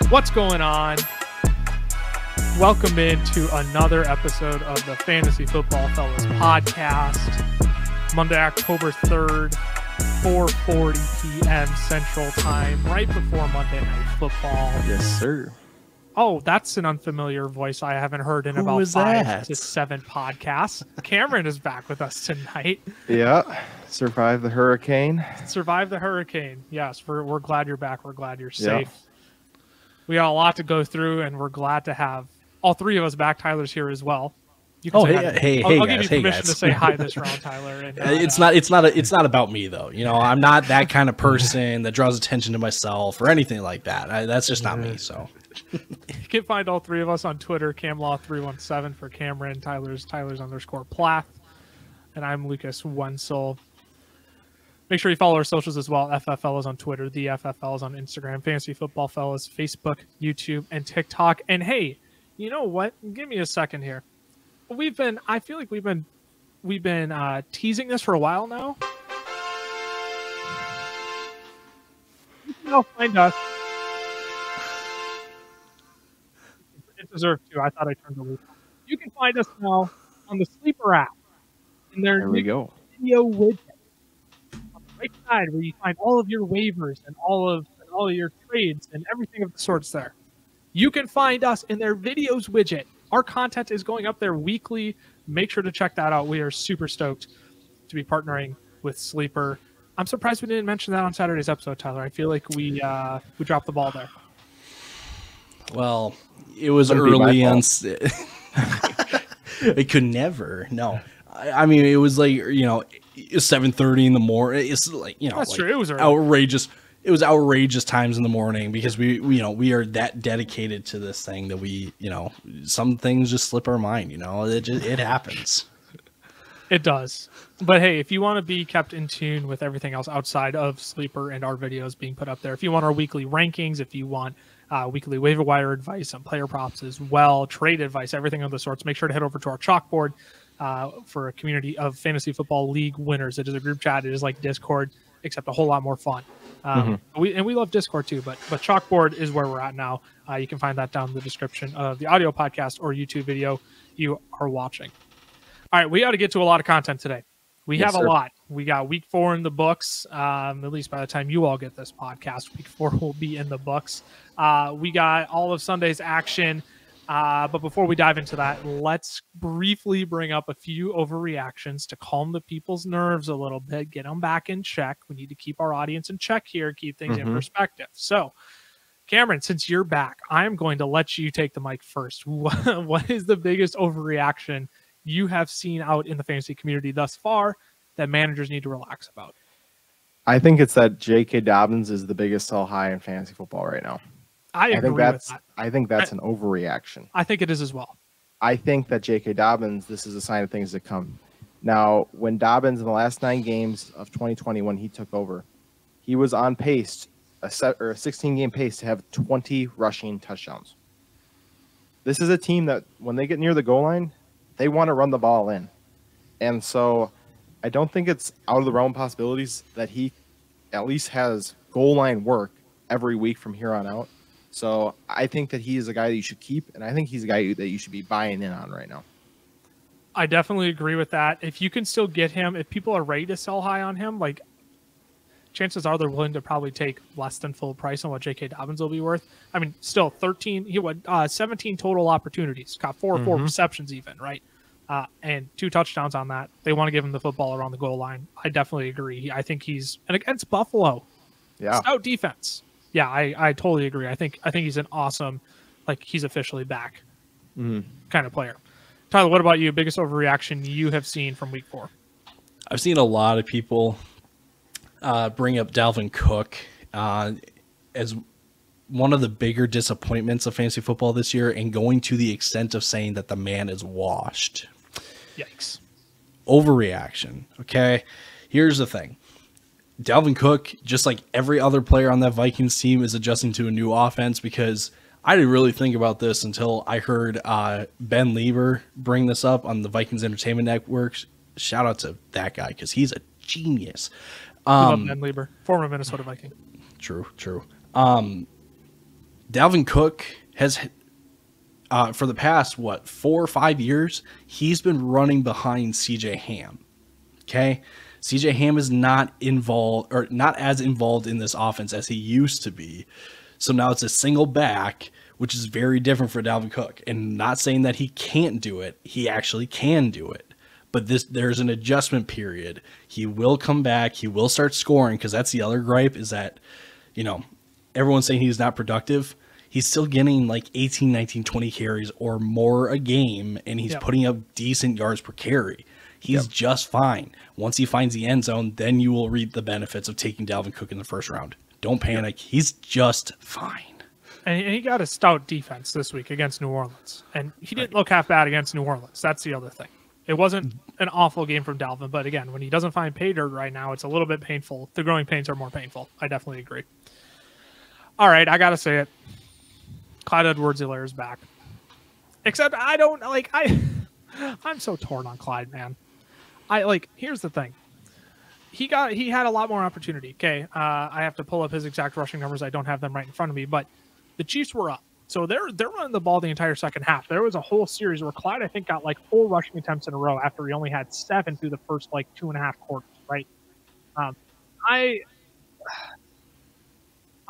What's going on? Welcome into another episode of the Fantasy Football Fellas podcast. Monday, October 3rd, 4:40 p.m. Central Time, right before Monday Night Football. Yes, sir. Oh, that's an unfamiliar voice I haven't heard in about 5 to 7 podcasts. Cameron is back with us tonight. Yeah, survived the hurricane. Survived the hurricane. Yes, we're glad you're back. We're glad you're safe. We got a lot to go through, and we're glad to have all three of us back. Tyler's here as well. You can hey, I'll guys, give you permission to say hi this round, Tyler. And, it's not about me though. You know, I'm not that kind of person that draws attention to myself or anything like that. That's just not me. So you can find all three of us on Twitter, CamLaw317 for Cameron, Tyler's _Plath, and I'm Lucas Wenzel. Make sure you follow our socials as well. FFL is on Twitter, the FFL is on Instagram, Fantasy Football Fellas, Facebook, YouTube, and TikTok. And hey, you know what? Give me a second here. I feel like we've been teasing this for a while now. You can now find us. It deserved to. I thought I turned the loop. You can find us now on the Sleeper app. And there we go. Video widget. On the right side where you find all of your waivers and all of your trades and everything of the sorts there. You can find us in their videos widget. Our content is going up there weekly. Make sure to check that out. We are super stoked to be partnering with Sleeper. I'm surprised we didn't mention that on Saturday's episode, Tyler. I feel like we dropped the ball there. Well, it was early on. It could never. No, I mean it was like 7:30 in the morning. It's like that's true. It was early. Outrageous. It was outrageous times in the morning because we are that dedicated to this thing that we some things just slip our mind. It happens. It does. But hey, if you want to be kept in tune with everything else outside of Sleeper and our videos being put up there, if you want our weekly rankings, if you want weekly waiver wire advice on player props as well, trade advice, everything of the sorts, make sure to head over to our Chalkboard for a community of fantasy football league winners. It is a group chat. It is like Discord, except a whole lot more fun. We love Discord too, but Chalkboard is where we're at now. You can find that down in the description of the audio podcast or YouTube video you are watching. All right, we got to get to a lot of content today. We have a lot. We got week 4 in the books. At least by the time you all get this podcast, week 4 will be in the books. We got all of Sunday's action. But before we dive into that, let's briefly bring up a few overreactions to calm the people's nerves a little bit, get them back in check. We need to keep our audience in check here, keep things in perspective. So, Cameron, since you're back, I'm going to let you take the mic first. What is the biggest overreaction you have seen out in the fantasy community thus far that managers need to relax about? I think it's that J.K. Dobbins is the biggest sell high in fantasy football right now. I agree with that. I think that's an overreaction. I think it is as well. I think that J.K. Dobbins, this is a sign of things to come. Now, when Dobbins in the last 9 games of 2020, when he took over, he was on pace, a 16-game pace to have 20 rushing touchdowns. This is a team that when they get near the goal line, they want to run the ball in. And so I don't think it's out of the realm of possibilities that he at least has goal line work every week from here on out. So I think that he is a guy that you should keep, and I think he's a guy that you should be buying in on right now. I definitely agree with that. If you can still get him, if people are ready to sell high on him, like chances are they're willing to probably take less than full price on what J.K. Dobbins will be worth. I mean, still 17 total opportunities, got 4 receptions even, right? And 2 touchdowns on that. They want to give him the football around the goal line. I definitely agree. I think and against Buffalo, stout defense. Yeah, I totally agree. I think he's an awesome, he's officially back kind of player. Tyler, what about you? Biggest overreaction you have seen from week 4? I've seen a lot of people bring up Dalvin Cook as one of the bigger disappointments of fantasy football this year, and going to the extent of saying that the man is washed. Yikes. Overreaction. Okay, here's the thing. Dalvin Cook, just like every other player on that Vikings team, is adjusting to a new offense, because I didn't really think about this until I heard Ben Lieber bring this up on the Vikings Entertainment Network. Shout out to that guy, because he's a genius. I love Ben Lieber, former Minnesota Viking. True. Dalvin Cook has, for the past, 4 or 5 years, he's been running behind CJ Ham. Okay? CJ Ham is not involved, or not as involved in this offense as he used to be. So now it's a single back, which is very different for Dalvin Cook. And not saying that he can't do it. He actually can do it. But there's an adjustment period. He will come back. He will start scoring, because that's the other gripe, is that, everyone's saying he's not productive. He's still getting like 18, 19, 20 carries or more a game, and he's putting up decent yards per carry. He's just fine. Once he finds the end zone, then you will reap the benefits of taking Dalvin Cook in the first round. Don't panic. He's just fine. And he got a stout defense this week against New Orleans. And he didn't look half bad against New Orleans. That's the other thing. It wasn't an awful game from Dalvin. But again, when he doesn't find pay dirt right now, it's a little bit painful. The growing pains are more painful. I definitely agree. All right, I got to say it. Clyde Edwards-Helaire is back. Except I don't, I'm so torn on Clyde, man. Here's the thing. He had a lot more opportunity. Okay, I have to pull up his exact rushing numbers. I don't have them right in front of me, but the Chiefs were up, so they're running the ball the entire second half. There was a whole series where Clyde, I think, got 4 rushing attempts in a row after he only had 7 through the first 2.5 quarters. Right?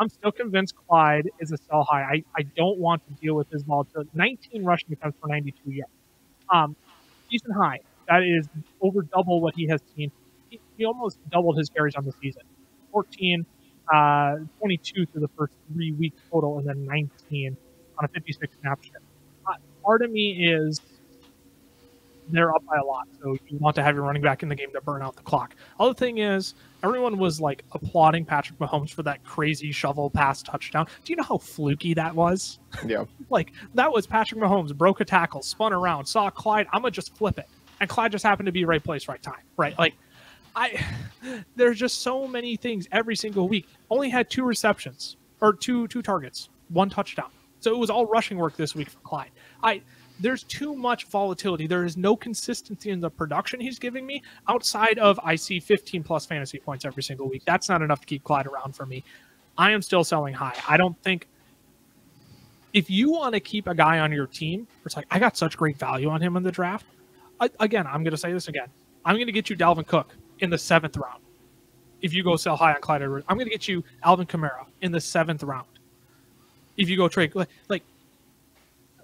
I'm still convinced Clyde is a sell high. I don't want to deal with his ball. So 19 rushing attempts for 92 yards. Decent high. That is over double what he has seen. He almost doubled his carries on the season. 14, 22 through the first 3 weeks total, and then 19 on a 56 snap share. Part of me is they're up by a lot, so you want to have your running back in the game to burn out the clock. Other thing is, everyone was applauding Patrick Mahomes for that crazy shovel pass touchdown. Do you know how fluky that was? Yeah. That was Patrick Mahomes, broke a tackle, spun around, saw Clyde, I'm going to just flip it. And Clyde just happened to be right place, right time, right? There's just so many things every single week. Only had 2 receptions, or two targets, 1 touchdown. So it was all rushing work this week for Clyde. There's too much volatility. There is no consistency in the production he's giving me outside of I see 15 plus fantasy points every single week. That's not enough to keep Clyde around for me. I am still selling high. I don't think if you want to keep a guy on your team, it's I got such great value on him in the draft. Again, I'm going to say this again. I'm going to get you Dalvin Cook in the 7th round. If you go sell high on Clyde Edwards, I'm going to get you Alvin Kamara in the 7th round. If you go trade,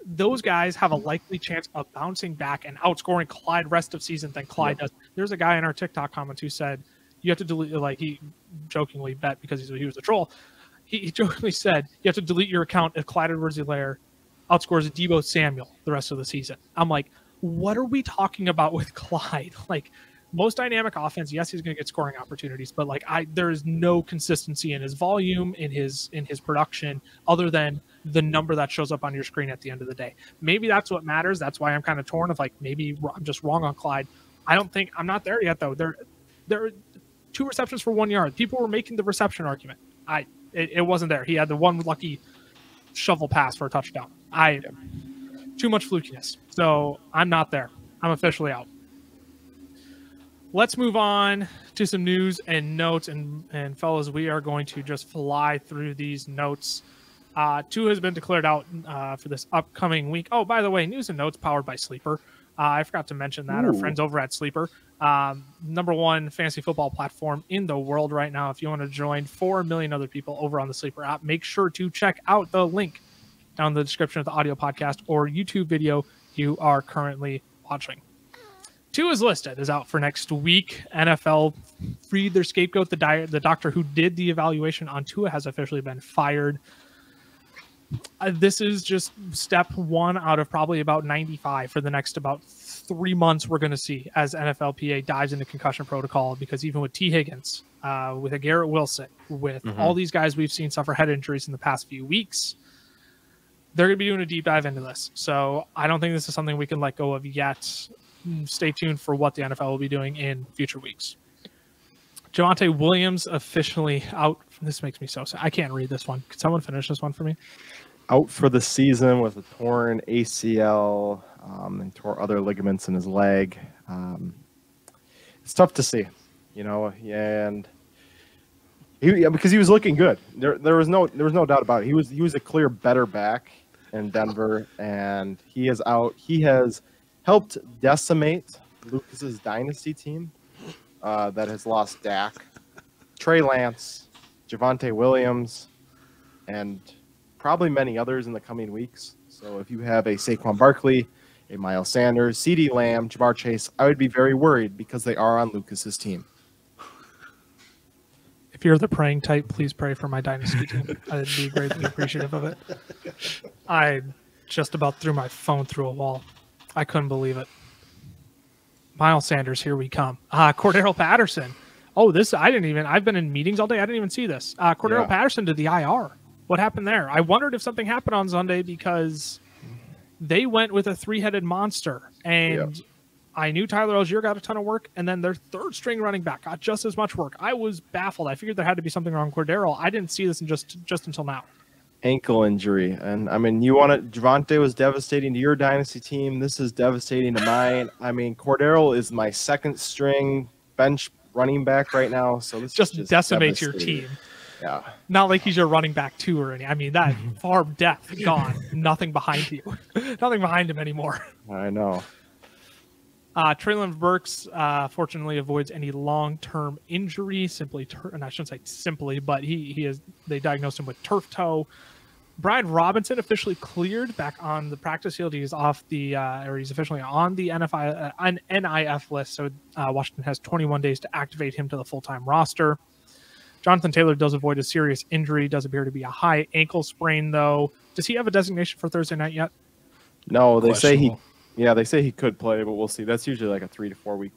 those guys have a likely chance of bouncing back and outscoring Clyde rest of season than Clyde does. There's a guy in our TikTok comments who said you have to delete, he jokingly bet because he was a troll. He jokingly said you have to delete your account if Clyde Edwards-Helaire outscores Deebo Samuel the rest of the season. I'm like, what are we talking about with Clyde? Most dynamic offense, yes, he's going to get scoring opportunities, but there is no consistency in his volume, in his production, other than the number that shows up on your screen at the end of the day. Maybe that's what matters. That's why I'm kind of torn of maybe I'm just wrong on Clyde. I'm not there yet though. There are 2 receptions for 1 yard. People were making the reception argument. It wasn't there. He had the 1 lucky shovel pass for a touchdown. Too much flukiness. So I'm not there. I'm officially out. Let's move on to some news and notes. And fellas, we are going to just fly through these notes. 2 has been declared out for this upcoming week. Oh, by the way, news and notes powered by Sleeper. I forgot to mention that. Our friends over at Sleeper. #1 fantasy football platform in the world right now. If you want to join 4 million other people over on the Sleeper app, make sure to check out the link down in the description of the audio podcast or YouTube video you are currently watching. 2 is listed, is out for next week. NFL freed their scapegoat. The doctor who did the evaluation on Tua has officially been fired. This is just step 1 out of probably about 95 for the next about 3 months we're going to see as NFLPA dives into concussion protocol, because even with T. Higgins, with a Garrett Wilson, with all these guys we've seen suffer head injuries in the past few weeks, they're going to be doing a deep dive into this. So I don't think this is something we can let go of yet. Stay tuned for what the NFL will be doing in future weeks. Javonte Williams officially out. This makes me so sad. I can't read this one. Could someone finish this one for me? Out for the season with a torn ACL and tore other ligaments in his leg. It's tough to see, and Because he was looking good. There was no doubt about it. He was a clear better back in Denver, and he has helped decimate Lucas's dynasty team that has lost Dak, Trey Lance, Javonte Williams, and probably many others in the coming weeks. So if you have a Saquon Barkley, a Miles Sanders, CeeDee Lamb, Jamar Chase, I would be very worried because they are on Lucas's team. If you're the praying type, please pray for my dynasty team. I'd be greatly appreciative of it. I just about threw my phone through a wall. I couldn't believe it. Miles Sanders, here we come. Cordarrell Patterson. Oh, I've been in meetings all day. I didn't even see this. Cordarrell Patterson to the IR. What happened there? I wondered if something happened on Sunday because they went with a 3-headed monster. And I knew Tyler Algier got a ton of work, and then their third string running back got just as much work. I was baffled. I figured there had to be something wrong with Cordarrell. I didn't see this just until now. Ankle injury. And I mean, Javonte was devastating to your dynasty team. This is devastating to mine. I mean, Cordarrell is my second string bench running back right now. So this just decimates your team. Yeah. Not like he's your running back too or anything. I mean, that far depth gone. Nothing behind you. Nothing behind him anymore. I know. Treylon Burks fortunately avoids any long-term injury. And I shouldn't say simply, but they diagnosed him with turf toe. Brian Robinson officially cleared back on the practice field. He's off he's officially on the NIF list. So Washington has 21 days to activate him to the full-time roster. Jonathan Taylor does avoid a serious injury. Does appear to be a high ankle sprain, though. Does he have a designation for Thursday night yet? No, they say he could play, but we'll see. That's usually like a 3 to 4 week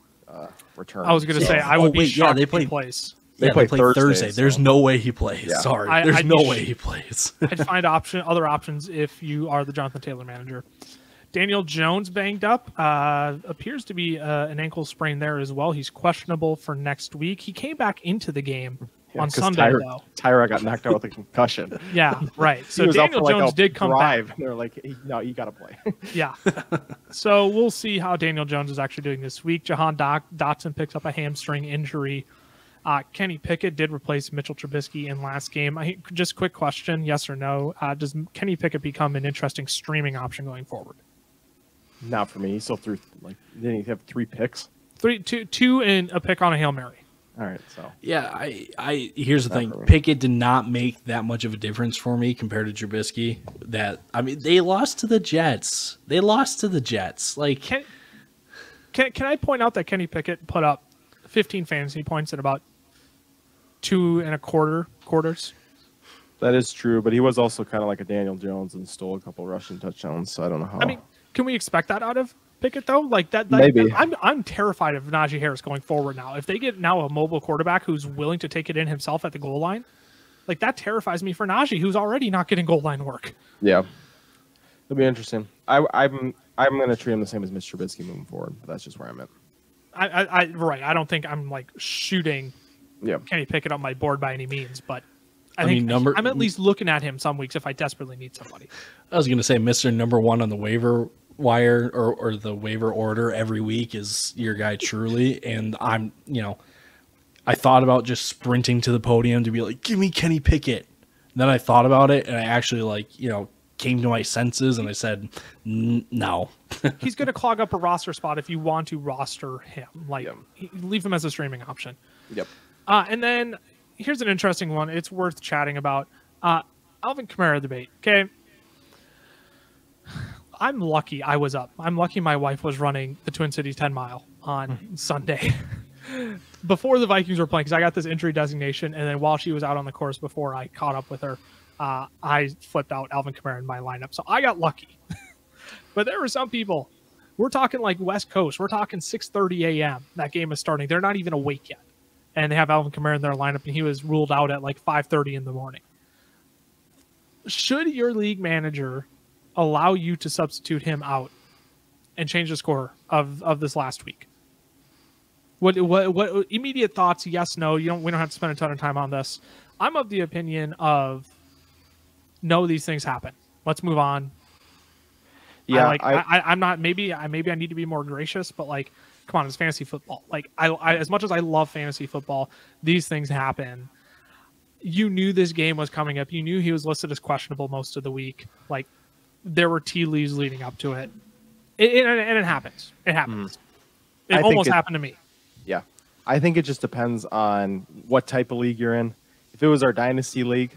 return. I was going to say I would be shocked if he plays. They play Thursday. There's no way he plays. Yeah. Sorry, there's no way he plays. I'd find other options if you are the Jonathan Taylor manager. Daniel Jones banged up. Appears to be an ankle sprain there as well. He's questionable for next week. He came back into the game on Sunday, though. Tyra got knocked out with a concussion. Yeah, right. So Daniel Jones did come back. They're like, no, you got to play. Yeah. So we'll see how Daniel Jones is actually doing this week. Jahan Dotson picks up a hamstring injury. Kenny Pickett did replace Mitchell Trubisky in last game. Just quick question, yes or no. Does Kenny Pickett become an interesting streaming option going forward? Not for me. He still threw, didn't he have 3 picks? Two and a pick on a Hail Mary. All right, so yeah, here's the thing. Pickett did not make that much of a difference for me compared to Trubisky. They lost to the Jets. Like, can I point out that Kenny Pickett put up 15 fantasy points at about 2 1/4 quarters? That is true, but he was also kind of like a Daniel Jones and stole a couple rushing touchdowns. So I don't know how. I mean, can we expect that out of Pickett though? Like that maybe. I'm terrified of Najee Harris going forward now. If they get now a mobile quarterback who's willing to take it in himself at the goal line, like that terrifies me for Najee, who's already not getting goal line work. Yeah, it'll be interesting. I'm going to treat him the same as Mr. Trubisky moving forward. But that's just where I'm at. I don't think I'm like shooting Kenny Pickett on my board by any means, but I think I'm at least looking at him some weeks if I desperately need somebody. I was going to say Mr. Number 1 on the waiver wire or the waiver order every week is your guy truly, and I thought about just sprinting to the podium to be like, give me Kenny Pickett. And then I thought about it and I actually came to my senses and I said no. He's going to clog up a roster spot if you want to roster him. Leave him as a streaming option. Yep. And then here's an interesting one. It's worth chatting about. Alvin Kamara debate. Okay. I'm lucky I was up. I'm lucky my wife was running the Twin Cities 10 mile on Sunday before the Vikings were playing, because I got this injury designation, and then while she was out on the course before I caught up with her, I flipped out Alvin Kamara in my lineup. So I got lucky. But there were some people, we're talking like West Coast, we're talking 6:30 a.m. that game is starting. They're not even awake yet. And they have Alvin Kamara in their lineup, and he was ruled out at like 5:30 in the morning. Should your league manager allow you to substitute him out and change the score of this last week? What immediate thoughts? Yes, no. We don't have to spend a ton of time on this. I'm of the opinion of no, these things happen. Let's move on. Yeah, I'm not. Maybe I need to be more gracious, but come on, it's fantasy football. I as much as I love fantasy football, these things happen. you knew this game was coming up. You knew he was listed as questionable most of the week. Like, there were tea leaves leading up to it. And it happens. It happens. It almost happened to me. Yeah. I think it just depends on what type of league you're in. If it was our dynasty league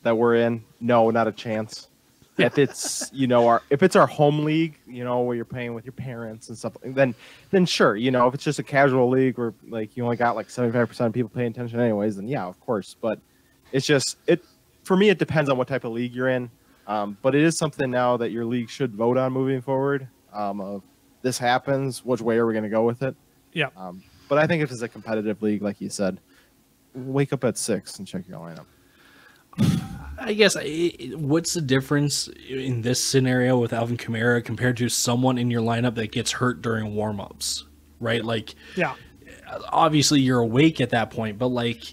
that we're in, no, not a chance. Yeah. If it's, if it's our home league, where you're playing with your parents and stuff, then sure, if it's just a casual league where like you only got like 75% of people paying attention anyways, then yeah, of course. But it's just for me, it depends on what type of league you're in. But it is something now that your league should vote on moving forward. Of this happens, which way are we going to go with it? Yeah. But I think if it's a competitive league, like you said, wake up at 6 and check your lineup. I guess what's the difference in this scenario with Alvin Kamara compared to someone in your lineup that gets hurt during warmups, right? Like, yeah, obviously you're awake at that point, but like,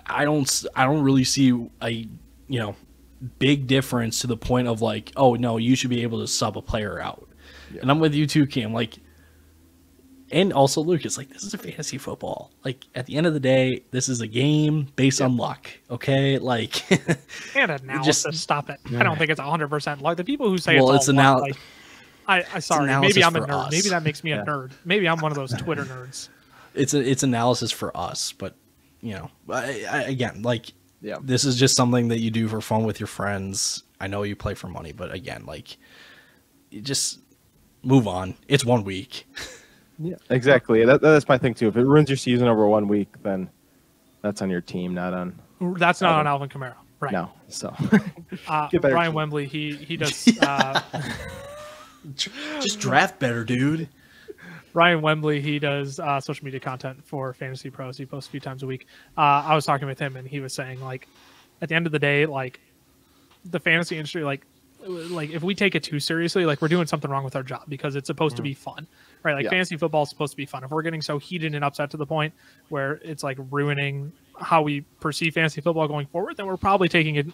I don't really see a big difference to the point of like, oh no, you should be able to sub a player out. Yeah. And I'm with you too, Cam. Like, and also Lucas, like, this is a fantasy football. Like, at the end of the day, this is a game based on luck. Okay, like, and analysis. Stop it. I don't think it's 100% luck. The people who say it's all luck, like, I sorry. Maybe I'm a nerd. Maybe that makes me a nerd. Maybe I'm one of those Twitter nerds. It's analysis for us, but again, like, this is just something that you do for fun with your friends. I know you play for money, but again, like, you just move on. It's 1 week. Yeah, exactly. That's my thing too. If it ruins your season over 1 week, then that's on your team, not on. That's not on Alvin Kamara, right? No. So, Ryan Wembley, he does. Just draft better, dude. Ryan Wembley, he does social media content for Fantasy Pros. He posts a few times a week. I was talking with him, and he was saying, like, at the end of the day, like, the fantasy industry, like if we take it too seriously, like, we're doing something wrong with our job because it's supposed to be fun, right? Like, fantasy football is supposed to be fun. If we're getting so heated and upset to the point where it's like ruining how we perceive fantasy football going forward, then we're probably taking it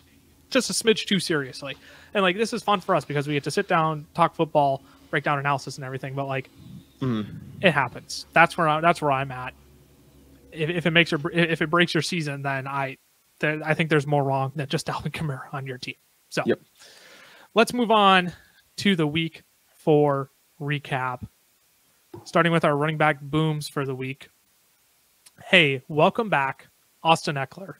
just a smidge too seriously. And like, this is fun for us because we get to sit down, talk football, break down analysis and everything. But like, it happens. That's where I'm at. If it breaks your season, then I think there's more wrong than just Dalvin Kamara on your team. So let's move on to the week 4 recap. Starting with our running back booms for the week. Hey, welcome back, Austin Eckler.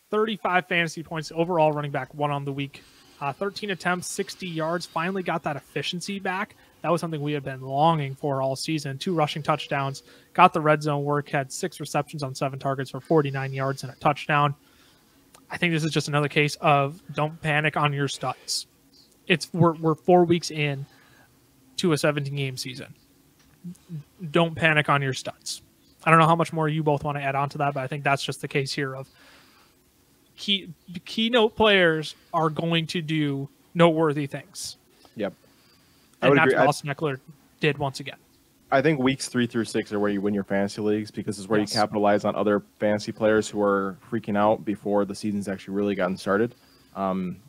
35 fantasy points overall, running back 1 on the week. 13 attempts, 60 yards. Finally got that efficiency back. That was something we had been longing for all season. 2 rushing touchdowns. Got the red zone work. Had 6 receptions on 7 targets for 49 yards and a touchdown. I think this is just another case of don't panic on your studs. We're 4 weeks in to a 17-game season. Don't panic on your studs. I don't know how much more you both want to add on to that, but I think that's just the case here of keynote players are going to do noteworthy things. Yep. And that's what Austin Eckler did once again. I think weeks 3 through 6 are where you win your fantasy leagues because it's where you capitalize on other fantasy players who are freaking out before the season's actually really gotten started. And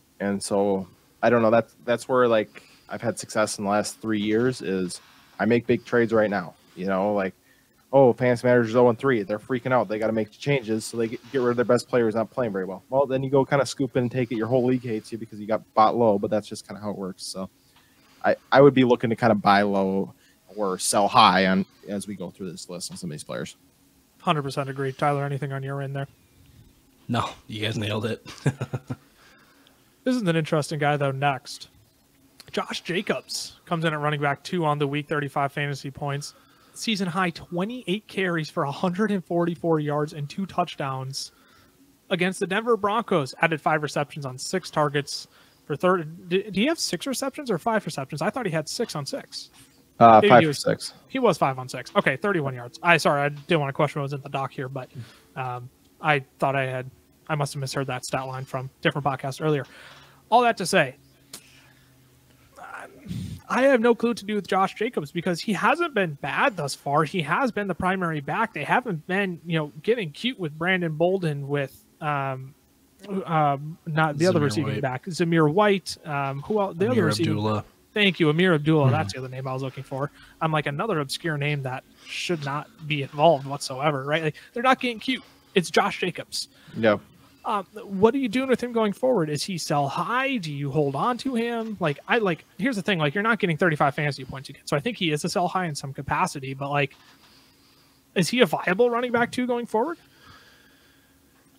so I don't know. That's where, like, I've had success in the last 3 years is I make big trades right now. Like, oh, fantasy managers 0-3. They're freaking out. They got to make changes so they get rid of their best players not playing very well. Well, then you go kind of scoop in and take it. Your whole league hates you because you got bought low, but that's just kind of how it works. So I would be looking to kind of buy low or sell high on as we go through this list on some of these players. 100% agree. Tyler, anything on your end there? No, you guys nailed it. This is an interesting guy, though, next. Josh Jacobs comes in at running back 2 on the week, 35 fantasy points. Season high 28 carries for 144 yards and 2 touchdowns against the Denver Broncos. Added 5 receptions on 6 targets for third. Did he have 6 receptions or 5 receptions? I thought he had 6 on 6. 5 for 6. He was 5 on 6. Okay, 31 yards. I didn't want to question what was in the doc here, but I thought I must have misheard that stat line from different podcast earlier. All that to say, I have no clue what to do with Josh Jacobs because he hasn't been bad thus far. He has been the primary back. They haven't been, getting cute with Brandon Bolden, with not the other receiving back, Zamir White. Who else? The other receiving. Abdullah. Thank you, Amir Abdullah. That's the other name I was looking for. I'm like, another obscure name that should not be involved whatsoever, right? Like, they're not getting cute. It's Josh Jacobs. No. What are you doing with him going forward? Is he sell high? Do you hold on to him? Here's the thing, like, you're not getting 35 fantasy points again. So I think he is a sell high in some capacity, but like, is he a viable running back too going forward?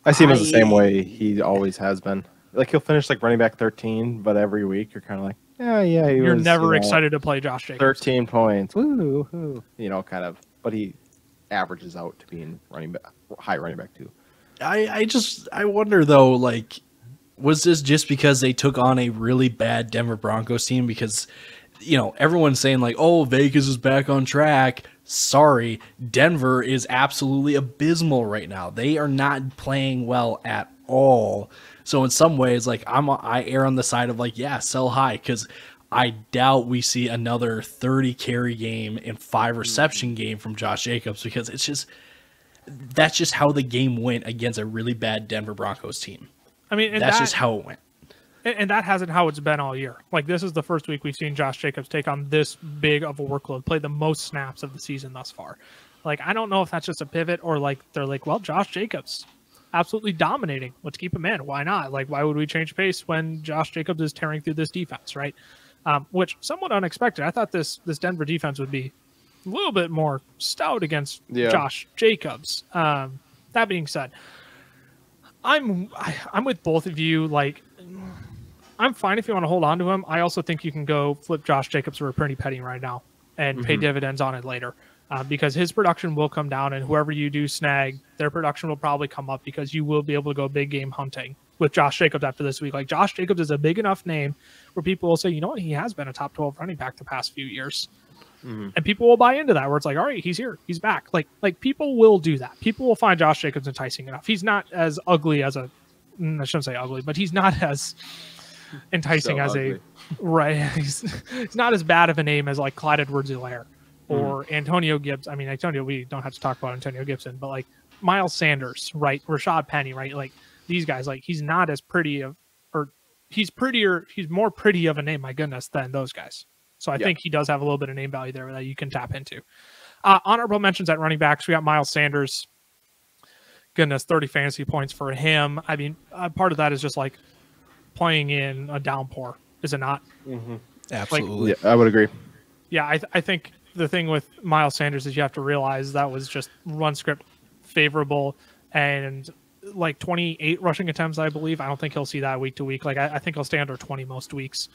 I see him as the same way he always has been. Like, he'll finish like running back 13, but every week you're kind of like, you're never excited to play Josh Jacobs. 13 points, woo, kind of. But he averages out to being high running back too. I wonder though, like, was this just because they took on a really bad Denver Broncos team? Because, everyone's saying like, oh, Vegas is back on track. Sorry, Denver is absolutely abysmal right now. They are not playing well at all. So in some ways, like, I err on the side of like, yeah, sell high, because I doubt we see another 30 carry game and 5 reception game from Josh Jacobs, because that's just how the game went against a really bad Denver Broncos team. I mean, that's just how it went. And that hasn't how it's been all year. Like, this is the first week we've seen Josh Jacobs take on this big of a workload, play the most snaps of the season thus far. Like, I don't know if that's just a pivot or like they're like, well, Josh Jacobs absolutely dominating. Let's keep him in. Why not? Like, why would we change pace when Josh Jacobs is tearing through this defense, right? Which somewhat unexpected. I thought this Denver defense would be a little bit more stout against Josh Jacobs. That being said, I'm with both of you. Like, I'm fine if you want to hold on to him. I also think you can go flip Josh Jacobs for a pretty penny right now and pay dividends on it later, because his production will come down, and whoever you do snag, their production will probably come up, because you will be able to go big game hunting with Josh Jacobs after this week. Like, Josh Jacobs is a big enough name where people will say, you know what, he has been a top 12 running back the past few years. And people will buy into that, where it's like, all right, he's here, he's back. Like people will do that. People will find Josh Jacobs enticing enough. He's not as ugly as I shouldn't say ugly, but he's not as enticing as ugly. He's not as bad of a name as like Clyde Edwards-Helaire or Antonio Gibbs. I mean, we don't have to talk about Antonio Gibson, but like Miles Sanders, right? Rashad Penny, right? Like, these guys, like, he's not as pretty he's more pretty of a name, my goodness, than those guys. So I think he does have a little bit of name value there that you can tap into. Honorable mentions at running backs. We got Miles Sanders. Goodness, 30 fantasy points for him. I mean, part of that is just like playing in a downpour, is it not? Absolutely. Like, I would agree. Yeah, I think the thing with Miles Sanders is you have to realize that was just run script favorable and like 28 rushing attempts, I believe. I don't think he'll see that week to week. Like, I think he'll stay under 20 most weeks.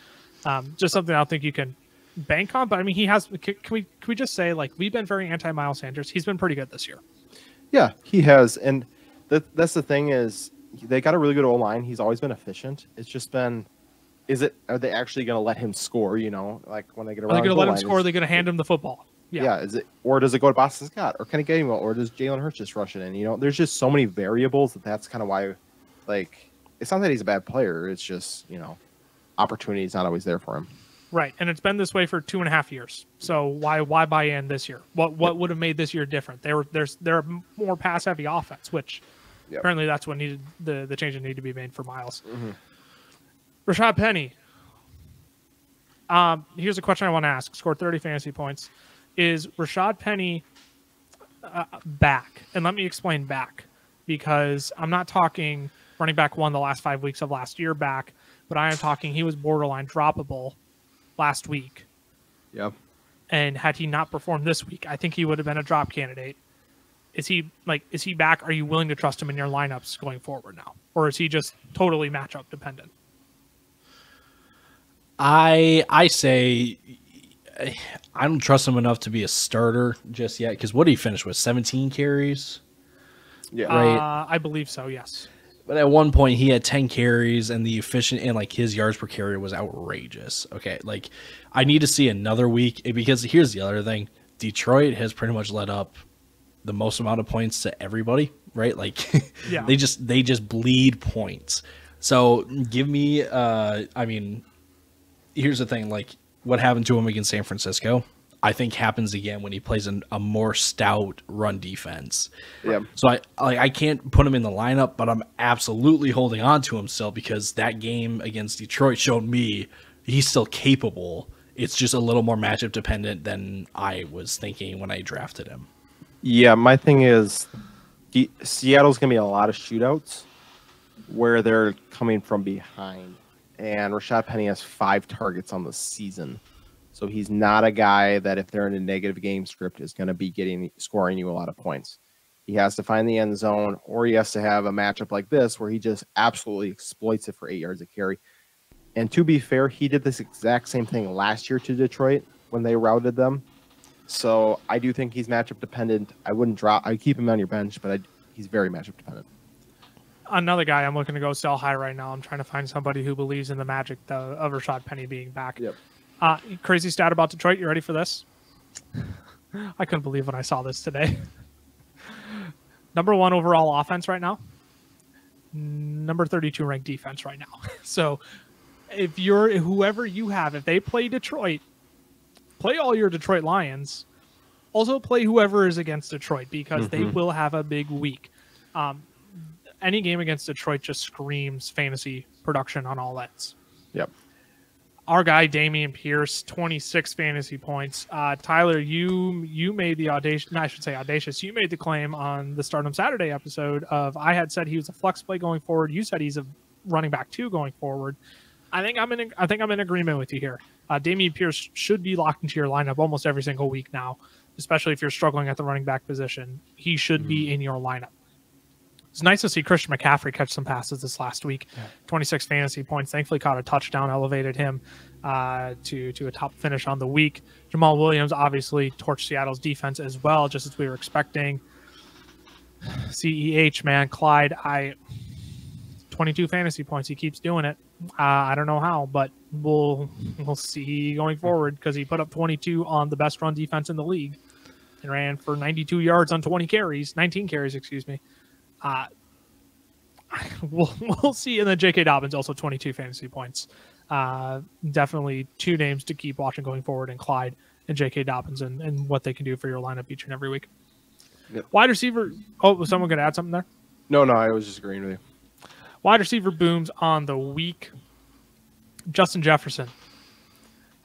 Just something I don't think you can bank on. But I mean, he has. Can we just say, like, we've been very anti Miles Sanders. He's been pretty good this year. Yeah, he has, and that's the thing is they got a really good O line. He's always been efficient. It's just been, are they actually going to let him score? Like when they get around, are they going to let him score? Are they going to hand him the football? Yeah. Or does it go to Boston Scott or Kenny Gainwell, or does Jalen Hurts just rush it in? There's just so many variables that's kind of why, like, it's not that he's a bad player. It's just opportunity is not always there for him. Right, and it's been this way for 2.5 years. So why buy in this year? What would have made this year different? They're more pass heavy offense, which apparently that's what needed the change that needed to be made for Miles. Rashad Penny. Here's a question I want to ask. Scored 30 fantasy points. Is Rashad Penny back? And let me explain back, because I'm not talking running back one the last 5 weeks of last year back, but I am talking he was borderline droppable last week. Yep. And had he not performed this week, I think he would have been a drop candidate. Is he back? Are you willing to trust him in your lineups going forward now? Or is he just totally matchup dependent? I say I don't trust him enough to be a starter just yet, because what did he finish with? 17 carries? Yeah. Right. I believe so, yes. But at one point he had 10 carries, and the efficient and like his yards per carry was outrageous. Okay, like I need to see another week, because here's the other thing: Detroit has pretty much let up the most amount of points to everybody, right? Like, they just bleed points. So give me, I mean, here's the thing: like what happened to him against San Francisco, I think happens again when he plays a more stout run defense. Yeah. So I can't put him in the lineup, but I'm absolutely holding on to him still, because that game against Detroit showed me he's still capable. It's just a little more matchup dependent than I was thinking when I drafted him. Yeah, my thing is Seattle's going to be a lot of shootouts. where they're coming from behind. And Rashad Penny has 5 targets on the season. So he's not a guy that if they're in a negative game script is going to be scoring you a lot of points. He has to find the end zone, or he has to have a matchup like this where he just absolutely exploits it for 8 yards a carry. And to be fair, he did this exact same thing last year to Detroit when they routed them. So I do think he's matchup dependent. I keep him on your bench, but he's very matchup dependent. Another guy I'm looking to go sell high right now. I'm trying to find somebody who believes in the magic of Rashad Penny being back. Yep. Crazy stat about Detroit. You ready for this? I couldn't believe when I saw this today. Number 1 overall offense right now. Number 32 ranked defense right now. So if they play Detroit, play all your Detroit Lions. Also play whoever is against Detroit because they will have a big week. Any game against Detroit just screams fantasy production on all ends. Yep. Our guy, Damien Pierce, 26 fantasy points. Tyler, you made the audacious. You made the claim on the Stardom Saturday episode of I had said he was a flex play going forward. You said he's a running back 2 going forward. I think I'm in agreement with you here. Damien Pierce should be locked into your lineup almost every single week now, especially if you're struggling at the running back position. He should be in your lineup. It's nice to see Christian McCaffrey catch some passes this last week. 26 fantasy points. Thankfully caught a touchdown, elevated him to a top finish on the week. Jamal Williams obviously torched Seattle's defense as well, just as we were expecting. CEH, man, Clyde, 22 fantasy points. He keeps doing it. I don't know how, but we'll see going forward because he put up 22 on the best run defense in the league and ran for 92 yards on 19 carries, excuse me. We'll see. And then J.K. Dobbins also 22 fantasy points. Definitely 2 names to keep watching going forward, and Clyde and J.K. Dobbins and what they can do for your lineup each and every week. Yep. Wide receiver. Oh, was someone going to add something there? No, I was just agreeing with you. Wide receiver booms on the week. Justin Jefferson.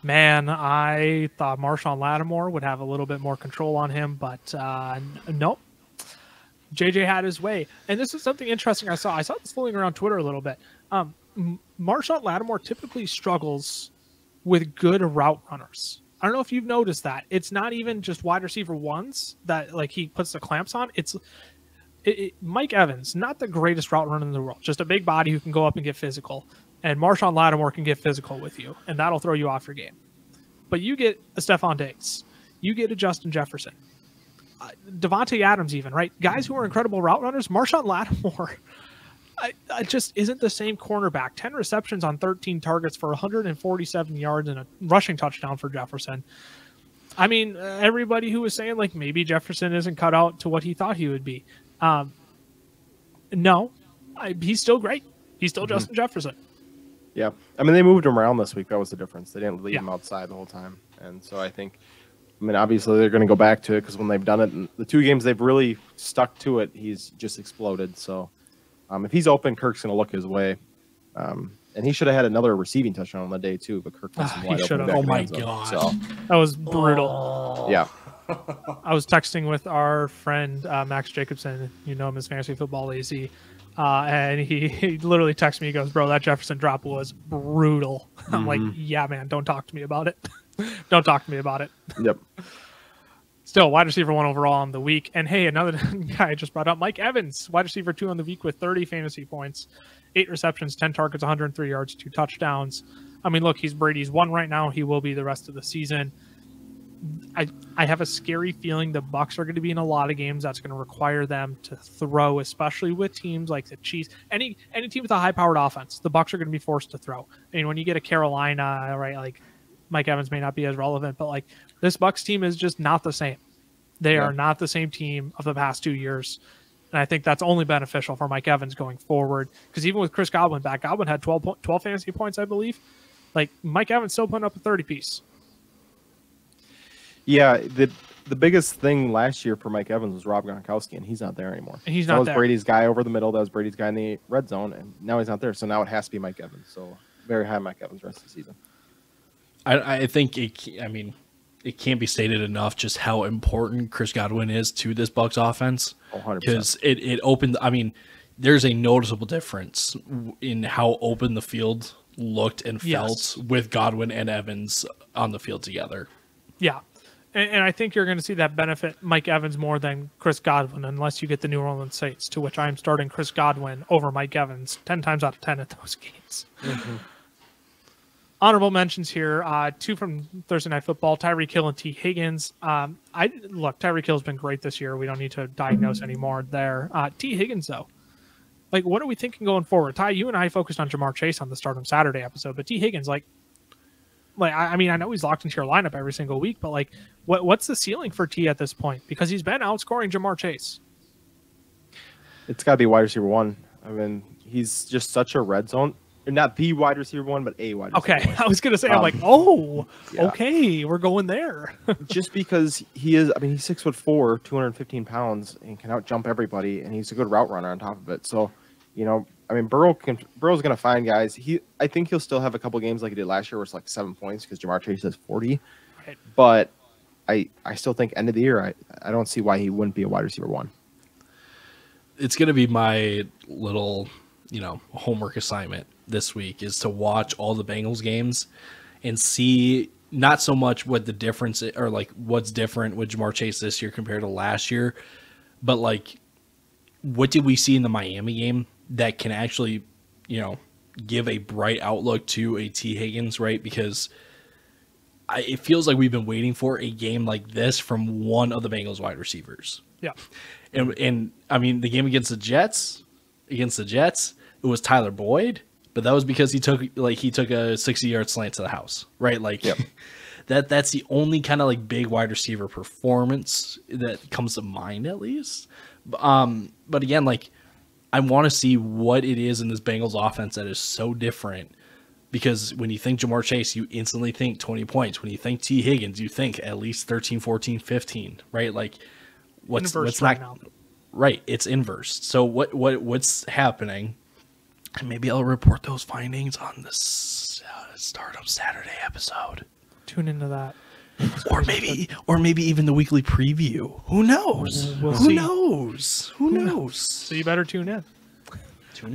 Man, I thought Marshawn Lattimore would have a little bit more control on him, but nope. JJ had his way. And this is something interesting I saw. I saw this floating around Twitter a little bit. Marshawn Lattimore typically struggles with good route runners. I don't know if you've noticed that. It's not even just wide receiver ones that like he puts the clamps on. It's Mike Evans, not the greatest route runner in the world, just a big body who can go up and get physical. And Marshawn Lattimore can get physical with you, and that'll throw you off your game. But you get a Stephon Diggs. You get a Justin Jefferson. Devontae Adams even, right? Guys who are incredible route runners. Marshawn Lattimore I just isn't the same cornerback. 10 receptions on 13 targets for 147 yards and a rushing touchdown for Jefferson. I mean, everybody who was saying, like, maybe Jefferson isn't cut out to what he thought he would be. No, he's still great. He's still Justin Jefferson. Yeah. I mean, they moved him around this week. That was the difference. They didn't leave him outside the whole time. And so I think, obviously they're going to go back to it because when they've done it, in the 2 games they've really stuck to it, he's just exploded. So if he's open, Kirk's going to look his way. And he should have had another receiving touchdown on the day, too, but Kirk was wide open. Oh, my God. So. That was brutal. Yeah. I was texting with our friend Max Jacobson. You know him as Fantasy Football AZ. And he literally texted me. He goes, bro, that Jefferson drop was brutal. I'm like, yeah, man, don't talk to me about it. Don't talk to me about it. Yep. Still, wide receiver 1 overall on the week. And hey, another guy I just brought up, Mike Evans, wide receiver 2 on the week with 30 fantasy points, 8 receptions, 10 targets, 103 yards, 2 touchdowns. I mean, look, he's Brady's 1 right now. He will be the rest of the season. I have a scary feeling the Bucs are going to be in a lot of games that's going to require them to throw, especially with teams like the Chiefs. Any team with a high-powered offense, the Bucs are going to be forced to throw. I mean, when you get a Carolina, right, like Mike Evans may not be as relevant, but like this Bucs team is just not the same. They are not the same team of the past 2 years. And I think that's only beneficial for Mike Evans going forward. Because even with Chris Godwin back, Godwin had 12 fantasy points, I believe. Like, Mike Evans still putting up a 30-piece. Yeah, the biggest thing last year for Mike Evans was Rob Gronkowski, and he's not there anymore. And he's not there. That was Brady's guy over the middle. That was Brady's guy in the red zone, and now he's not there. So now it has to be Mike Evans. So very high Mike Evans rest of the season. I think it can't be stated enough just how important Chris Godwin is to this Bucs offense. 100%. Because it opened. I mean, there's a noticeable difference in how open the field looked and felt with Godwin and Evans on the field together. Yeah. And I think you're going to see that benefit Mike Evans more than Chris Godwin, unless you get the New Orleans Saints, to which I'm starting Chris Godwin over Mike Evans 10 times out of 10 at those games. Mm-hmm. Honorable mentions here, 2 from Thursday Night Football, Tyree, Kittle, and T. Higgins. Tyree Kill's been great this year. We don't need to diagnose anymore there. T. Higgins, though. Like, what are we thinking going forward? Ty, you and I focused on Jamar Chase on the Start 'em Saturday episode, but T. Higgins, I mean, I know he's locked into your lineup every single week, but what's the ceiling for T at this point? Because he's been outscoring Jamar Chase. It's got to be wide receiver 1. I mean, he's just such a red zone. Not the wide receiver 1, but a wide receiver 1. Okay, I was going to say, okay, we're going there. Just because he is, I mean, he's 6'4", 215 pounds, and can out jump everybody, and he's a good route runner on top of it. So, I mean, Burrow's going to find guys. I think he'll still have a couple games like he did last year where it's like 7 points because Jamar Chase has 40. Right. But I still think end of the year, I don't see why he wouldn't be a wide receiver 1. It's going to be my little, homework assignment this week is to watch all the Bengals games and see not so much what the difference or what's different with Jamar Chase this year compared to last year, but what did we see in the Miami game that can actually, give a bright outlook to a T. Higgins, right? Because it feels like we've been waiting for a game like this from one of the Bengals wide receivers. Yeah. And I mean, the game against the Jets, it was Tyler Boyd, but that was because he took a 60-yard slant to the house, right? That's the only kind of big wide receiver performance that comes to mind, at least. But again, I want to see what it is in this Bengals offense that is so different, because when you think Jamar Chase, you instantly think 20 points. When you think T. Higgins, you think at least 13, 14, 15, right? What's not now. Right, it's inverse. So what's happening? And maybe I'll report those findings on the Start 'em Saturday episode. Tune into that. Or maybe even the weekly preview. Who knows? Who knows? So you better tune in.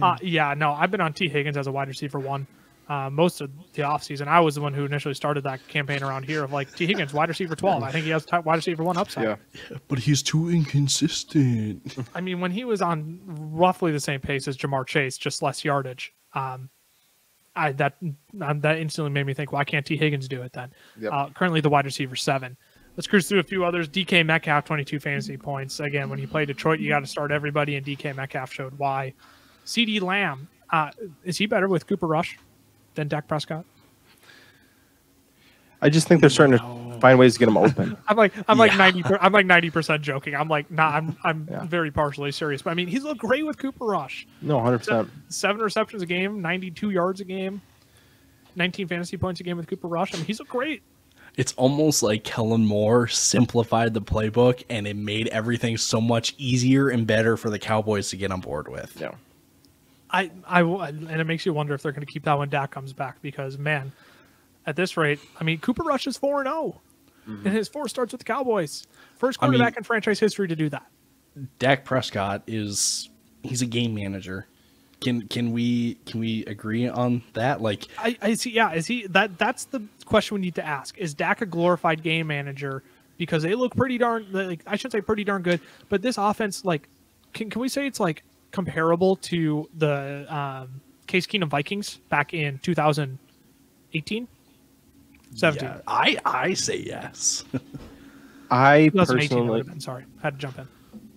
I've been on T. Higgins as a wide receiver 1 most of the offseason. I was the one who initially started that campaign around here of T. Higgins, wide receiver 12. I think he has wide receiver 1 upside. Yeah, but he's too inconsistent. I mean, when he was on roughly the same pace as Jamar Chase, just less yardage, that instantly made me think, why can't T. Higgins do it then? Yep. Currently the wide receiver 7. Let's cruise through a few others. DK Metcalf, 22 fantasy points. Again, when you play Detroit, you got to start everybody, and DK Metcalf showed why. CD Lamb, is he better with Cooper Rush than Dak Prescott? I just think they're starting to find ways to get him open. I'm like 90% joking. I'm very partially serious. But I mean, he's looked great with Cooper Rush. No, 100%. 7 receptions a game, 92 yards a game, 19 fantasy points a game with Cooper Rush. I mean, he's looked great. It's almost like Kellen Moore simplified the playbook, and it made everything so much easier and better for the Cowboys to get on board with. Yeah. And it makes you wonder if they're going to keep that when Dak comes back, because, man, at this rate, I mean, Cooper Rush is 4-0, and his 4 starts with the Cowboys. First quarterback in franchise history to do that. Dak Prescott he's a game manager. Can we agree on that? I see. Yeah, is he that's the question we need to ask. Is Dak a glorified game manager? Because they look pretty darn, I should say pretty darn good, but this offense, can we say it's comparable to the Case Keenum Vikings back in 2018? 17. Yeah, I say yes. I personally, sorry, had to jump in.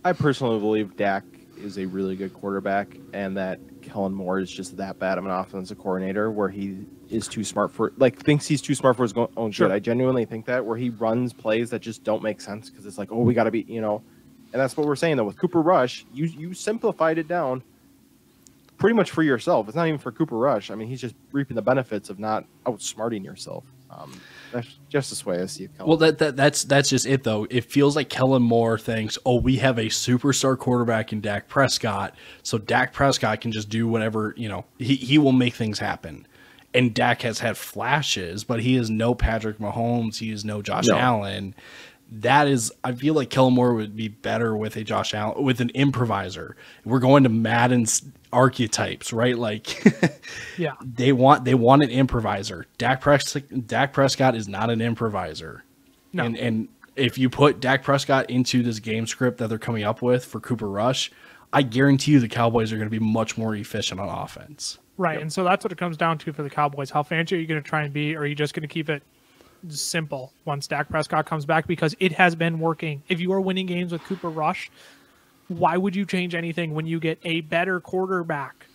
I personally believe Dak is a really good quarterback, and that Kellen Moore is just that bad of an offensive coordinator, where he is too smart for, thinks he's too smart for his own good. I genuinely think that, where he runs plays that just don't make sense, because it's we got to be, and that's what we're saying though with Cooper Rush. You simplified it down pretty much for yourself. It's not even for Cooper Rush. I mean, he's just reaping the benefits of not outsmarting yourself. That's just the way I see it. Well, that's just it though. It feels like Kellen Moore thinks, we have a superstar quarterback in Dak Prescott, so Dak Prescott can just do whatever, he will make things happen. And Dak has had flashes, but he is no Patrick Mahomes. He is no Josh Allen. that is, I feel like Kellen Moore would be better with a Josh Allen, with an improviser. We're going to Madden's archetypes, right? Like, Yeah. they want an improviser. Dak Prescott is not an improviser. No. And if you put Dak Prescott into this game script that they're coming up with for Cooper Rush, I guarantee you the Cowboys are going to be much more efficient on offense. Right, and so that's what it comes down to for the Cowboys. How fancy are you going to try and be, or are you just going to keep it simple once Dak Prescott comes back? Because it has been working. If you are winning games with Cooper Rush, why would you change anything when you get a better quarterback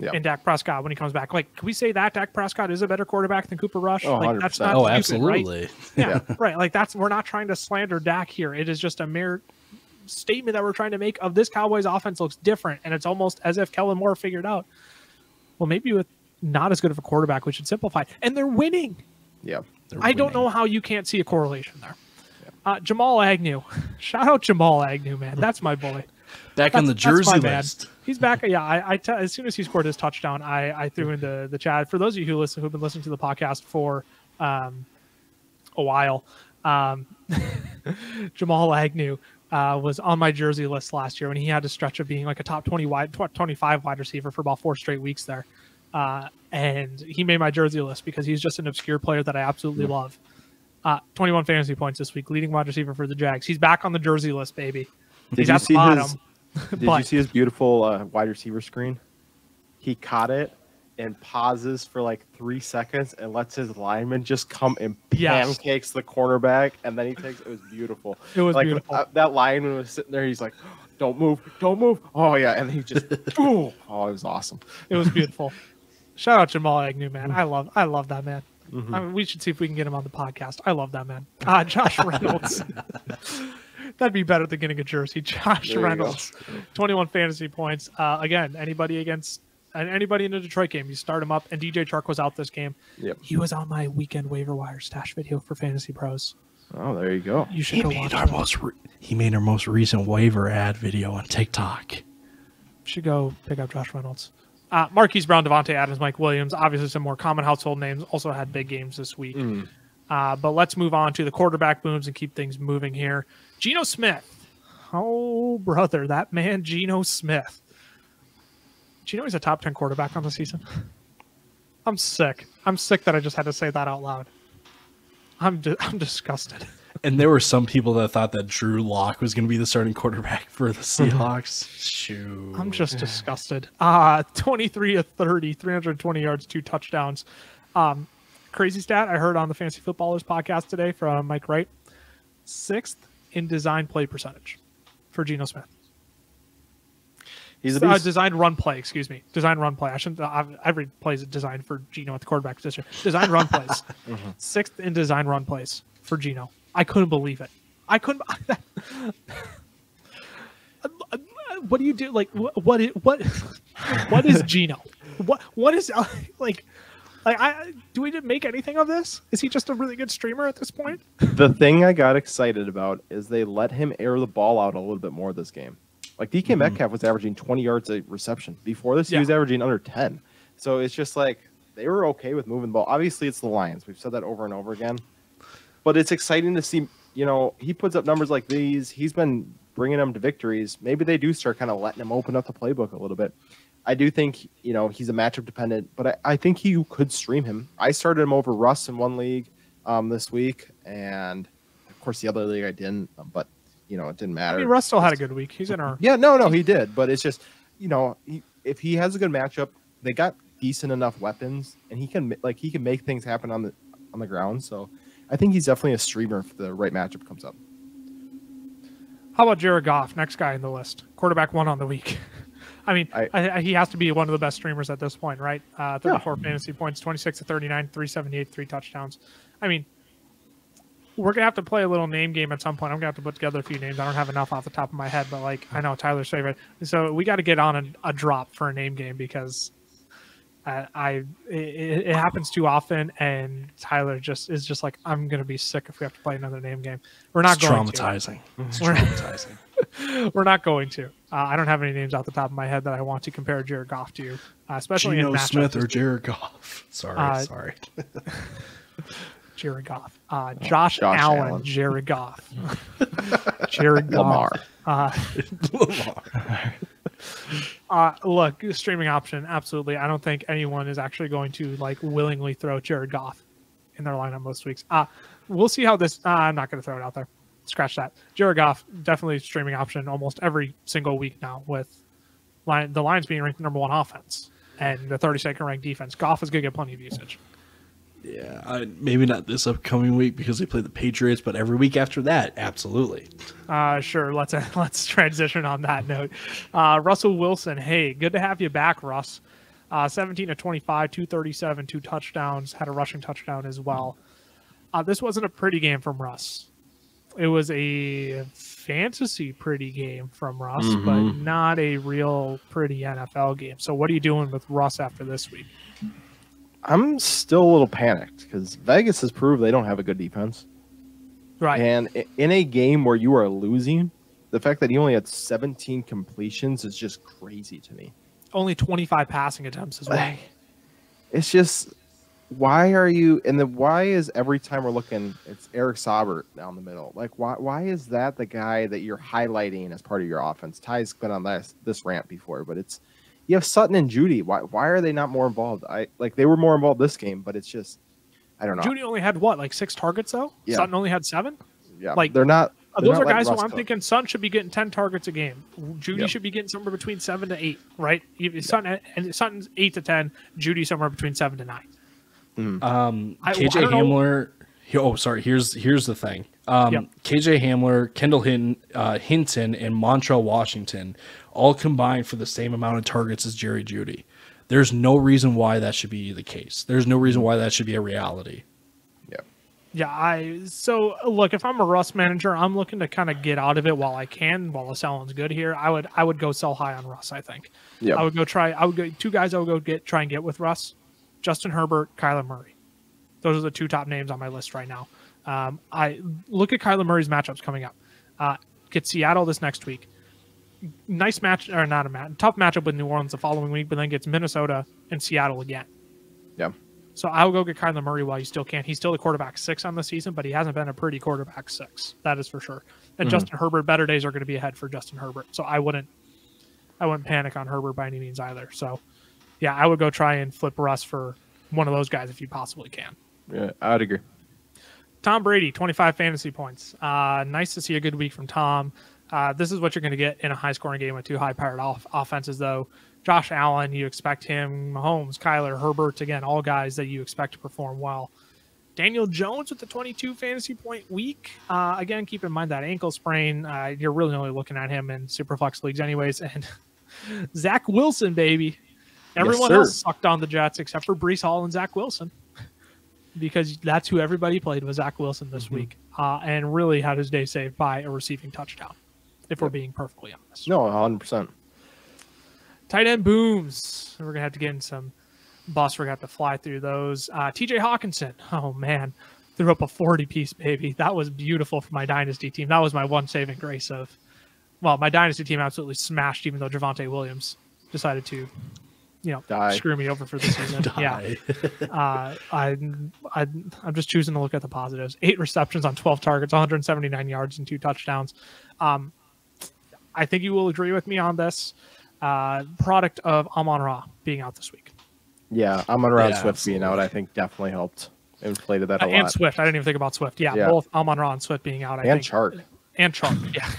in Dak Prescott when he comes back? Like, can we say that Dak Prescott is a better quarterback than Cooper Rush? Oh, like, that's 100%. not Oh, stupid, absolutely. Right? Yeah, right. Like, we're not trying to slander Dak here. It is just a mere statement that we're trying to make of this Cowboys offense looks different, and it's almost as if Kellen Moore figured out, well, maybe with not as good of a quarterback, we should simplify. And they're winning. Yeah. I don't know how you can't see a correlation there. Jamal Agnew. Shout out Jamal Agnew, man. That's my boy. Back on the jersey list. He's back. Yeah, as soon as he scored his touchdown, I threw in the chat. For those of you who've been listening to the podcast for a while, Jamal Agnew was on my jersey list last year when he had a stretch of being like a top 25 wide receiver for about 4 straight weeks there. And he made my jersey list because he's just an obscure player that I absolutely love. 21 fantasy points this week, leading wide receiver for the Jags. He's back on the jersey list, baby. He's at the bottom. Did you see his beautiful wide receiver screen? He caught it and pauses for like 3 seconds and lets his lineman just come and pancakes the cornerback, and then he takes it. Was beautiful. It was like, beautiful. That lineman was sitting there. He's like, "Don't move, don't move." Oh yeah, and he just it was awesome. It was beautiful. Shout out Jamal Agnew, man. I love that man. I mean, we should see if we can get him on the podcast. I love that man. Josh Reynolds. That'd be better than getting a jersey. Josh Reynolds, 21 fantasy points. Again, anybody in the Detroit game, you start him up. And DJ Chark was out this game. Yep. He was on my weekend waiver wire stash video for Fantasy Pros. Oh, there you go. You should go watch it. He made our most recent waiver ad video on TikTok. You should go pick up Josh Reynolds. Marquise Brown, Devontae Adams, Mike Williams, obviously some more common household names, also had big games this week. But let's move on to the quarterback booms and keep things moving here. Geno Smith. Oh, brother, that man, Geno Smith. Do you know he's a top 10 quarterback on the season? I'm sick. I'm sick that I just had to say that out loud. I'm disgusted. And there were some people that thought that Drew Lock was going to be the starting quarterback for the Seahawks. Shoot. I'm just disgusted. 23 of 30, 320 yards, 2 touchdowns. Crazy stat I heard on the Fantasy Footballers podcast today from Mike Wright. 6th in design play percentage for Geno Smith. He's a designed run play, excuse me. Design run play. I shouldn't. Every play is designed for Geno at the quarterback position. Design run plays. 6th in design run plays for Geno. I couldn't believe it. I couldn't. What do you do? Like what is Geno? What is like? Do we make anything of this? Is he just a really good streamer at this point? The thing I got excited about is they let him air the ball out a little bit more this game. Like DK Metcalf was averaging 20 yards a reception. Before this, he was averaging under 10. So it's just like they were okay with moving the ball. Obviously, it's the Lions. We've said that over and over again. But it's exciting to see, he puts up numbers like these. He's been bringing them to victories. Maybe they do start kind of letting him open up the playbook a little bit. I do think, he's a matchup dependent, but I think you could stream him. I started him over Russ in one league this week, and of course the other league I didn't, but it didn't matter. I mean, Russ still had a good week. He's in our he did, but it's just if he has a good matchup, they got decent enough weapons, and he can make things happen on the ground. So I think he's definitely a streamer if the right matchup comes up. How about Jared Goff, next guy in the list, quarterback 1 on the week? I mean, he has to be one of the best streamers at this point, right? 34 fantasy points, 26 to 39, 378, 3 touchdowns. I mean, we're going to have to play a little name game at some point. I'm going to have to put together a few names. I don't have enough off the top of my head, but I know Tyler's favorite. So we got to get on a drop for a name game because it happens too often, and Tyler is just like, I'm going to be sick if we have to play another name game. We're not going traumatizing. to. It's traumatizing. We're not going to. I don't have any names off the top of my head that I want to compare Jared Goff to, especially Geno in matchups. Smith or Jared Goff. Sorry. Jared Goff. Josh Allen, Jared Goff. Jared Lamar. Look, streaming option, absolutely. I don't think anyone is actually going to like willingly throw Jared Goff in their lineup most weeks. We'll see how this. I'm not going to throw it out there. Scratch that. Jared Goff, definitely streaming option almost every single week now, with the Lions being ranked number 1 offense and the 32nd ranked defense. Goff is going to get plenty of usage. Yeah, maybe not this upcoming week because they play the Patriots, but every week after that, absolutely. Sure. Let's transition on that note. Russell Wilson, hey, good to have you back, Russ. 17 of 25, 237, 2 touchdowns, had a rushing touchdown as well. This wasn't a pretty game from Russ. It was a fantasy pretty game from Russ, but not a real pretty NFL game. So what are you doing with Russ after this week? I'm still a little panicked because Vegas has proved they don't have a good defense. Right. And in a game where you are losing, the fact that he only had 17 completions is just crazy to me. Only 25 passing attempts as well. It's just, why are you, and the why is every time we're looking, it's Eric Saubert down the middle. Like, why is that the guy that you're highlighting as part of your offense? Ty's been on this rant before, but it's, you have Sutton and Judy. Why are they not more involved? They were more involved this game, but it's just, I don't know. Judy only had what, like 6 targets though? Yeah. Sutton only had 7? Yeah, like they're not. Those are guys who I'm thinking Sutton should be getting 10 targets a game. Judy should be getting somewhere between 7 to 8, right? Sutton's 8 to 10. Judy somewhere between 7 to 9. KJ Hamler. Here's the thing. KJ Hamler, Kendall Hinton, and Montrell Washington all combined for the same amount of targets as Jerry Jeudy. There's no reason why that should be the case. There's no reason why that should be a reality. Yeah, so look, if I'm a Russ manager, I'm looking to kind of get out of it while I can, while the selling's good here. I would go sell high on Russ, I think. Yeah. I would go 2 guys I would go try and get with Russ. Justin Herbert, Kyler Murray. Those are the 2 top names on my list right now. I look at Kyler Murray's matchups coming up. Get Seattle this next week. Nice match, or not a match, tough matchup with New Orleans the following week, but then gets Minnesota and Seattle again. Yeah. So I will go get Kyler Murray while you still can. He's still the quarterback 6 on the season, but he hasn't been a pretty quarterback 6. That is for sure. And Justin Herbert, better days are going to be ahead for Justin Herbert. So I wouldn't panic on Herbert by any means either. So yeah, I would go try and flip Russ for one of those guys if you possibly can. Yeah, I would agree. Tom Brady, 25 fantasy points. Nice to see a good week from Tom. This is what you're going to get in a high-scoring game with 2 high-powered offenses, though. Josh Allen, you expect him. Mahomes, Kyler, Herbert, again, all guys that you expect to perform well. Daniel Jones with the 22 fantasy point week. Again, keep in mind that ankle sprain. You're really only looking at him in Superflex leagues anyways. And Zach Wilson, baby. Everyone else sucked on the Jets except for Breece Hall and Zach Wilson, because that's who everybody played was Zach Wilson this week, and really had his day saved by a receiving touchdown, if we're being perfectly honest. No, 100%. Tight end booms. We're going to have to get in some busts. We're going to have to fly through those. TJ Hawkinson. Oh, man. Threw up a 40-piece, baby. That was beautiful for my dynasty team. That was my one saving grace of, well, my dynasty team absolutely smashed, even though Javonte Williams decided to, screw me over for the season. Yeah. I'm just choosing to look at the positives. 8 receptions on 12 targets, 179 yards and 2 touchdowns. I think you will agree with me on this. Product of Amon-Ra being out this week. Yeah, Amon-Ra and Swift being out, I think definitely helped. Inflated that a lot. And Swift. I didn't even think about Swift. Yeah. Both Amon-Ra and Swift being out. And Chark. And Chark, yeah.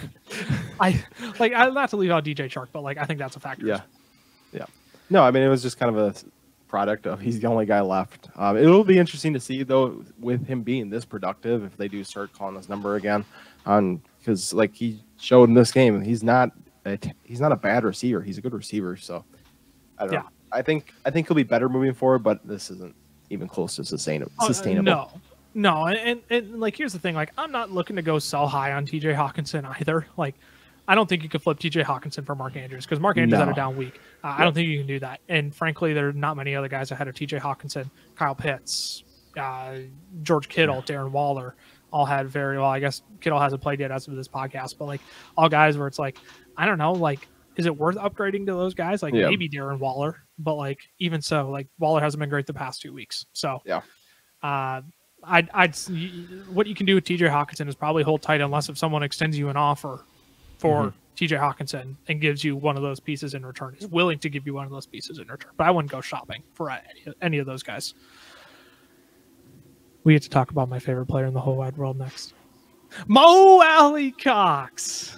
I not to leave out DJ Chark, but I think that's a factor. Yeah. No, I mean, it was just kind of a product of he's the only guy left. It'll be interesting to see, though, with him being this productive, if they do start calling his number again. Because he showed in this game, he's not a bad receiver. He's a good receiver. So I don't know. I think he'll be better moving forward, but this isn't even close to sustainable. No. And here's the thing. I'm not looking to go sell high on TJ Hawkinson either. I don't think you could flip TJ Hawkinson for Mark Andrews, because Mark Andrews had a down week. I don't think you can do that. And frankly, there are not many other guys ahead of TJ Hawkinson. Kyle Pitts, George Kittle, Darren Waller, all had very well. I guess Kittle hasn't played yet as of this podcast, but all guys where it's I don't know, is it worth upgrading to those guys? Maybe Darren Waller, but even so, Waller hasn't been great the past 2 weeks. So what you can do with TJ Hawkinson is probably hold tight unless if someone extends you an offer for TJ Hawkinson and gives you one of those pieces in return. He's willing to give you one of those pieces in return, but I wouldn't go shopping for any of those guys. We get to talk about my favorite player in the whole wide world next. Mo Alley Cox.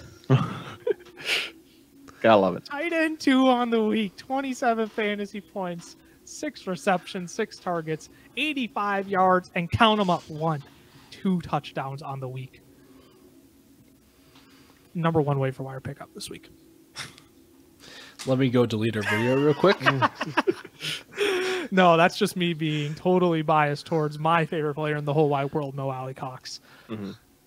Gotta love it. Tight end 2 on the week, 27 fantasy points, 6 receptions, 6 targets, 85 yards, and count them up, 2 touchdowns on the week. Number 1 waiver wire pickup this week. Let me go delete our video real quick. No, that's just me being totally biased towards my favorite player in the whole wide world, Mo Alley Cox.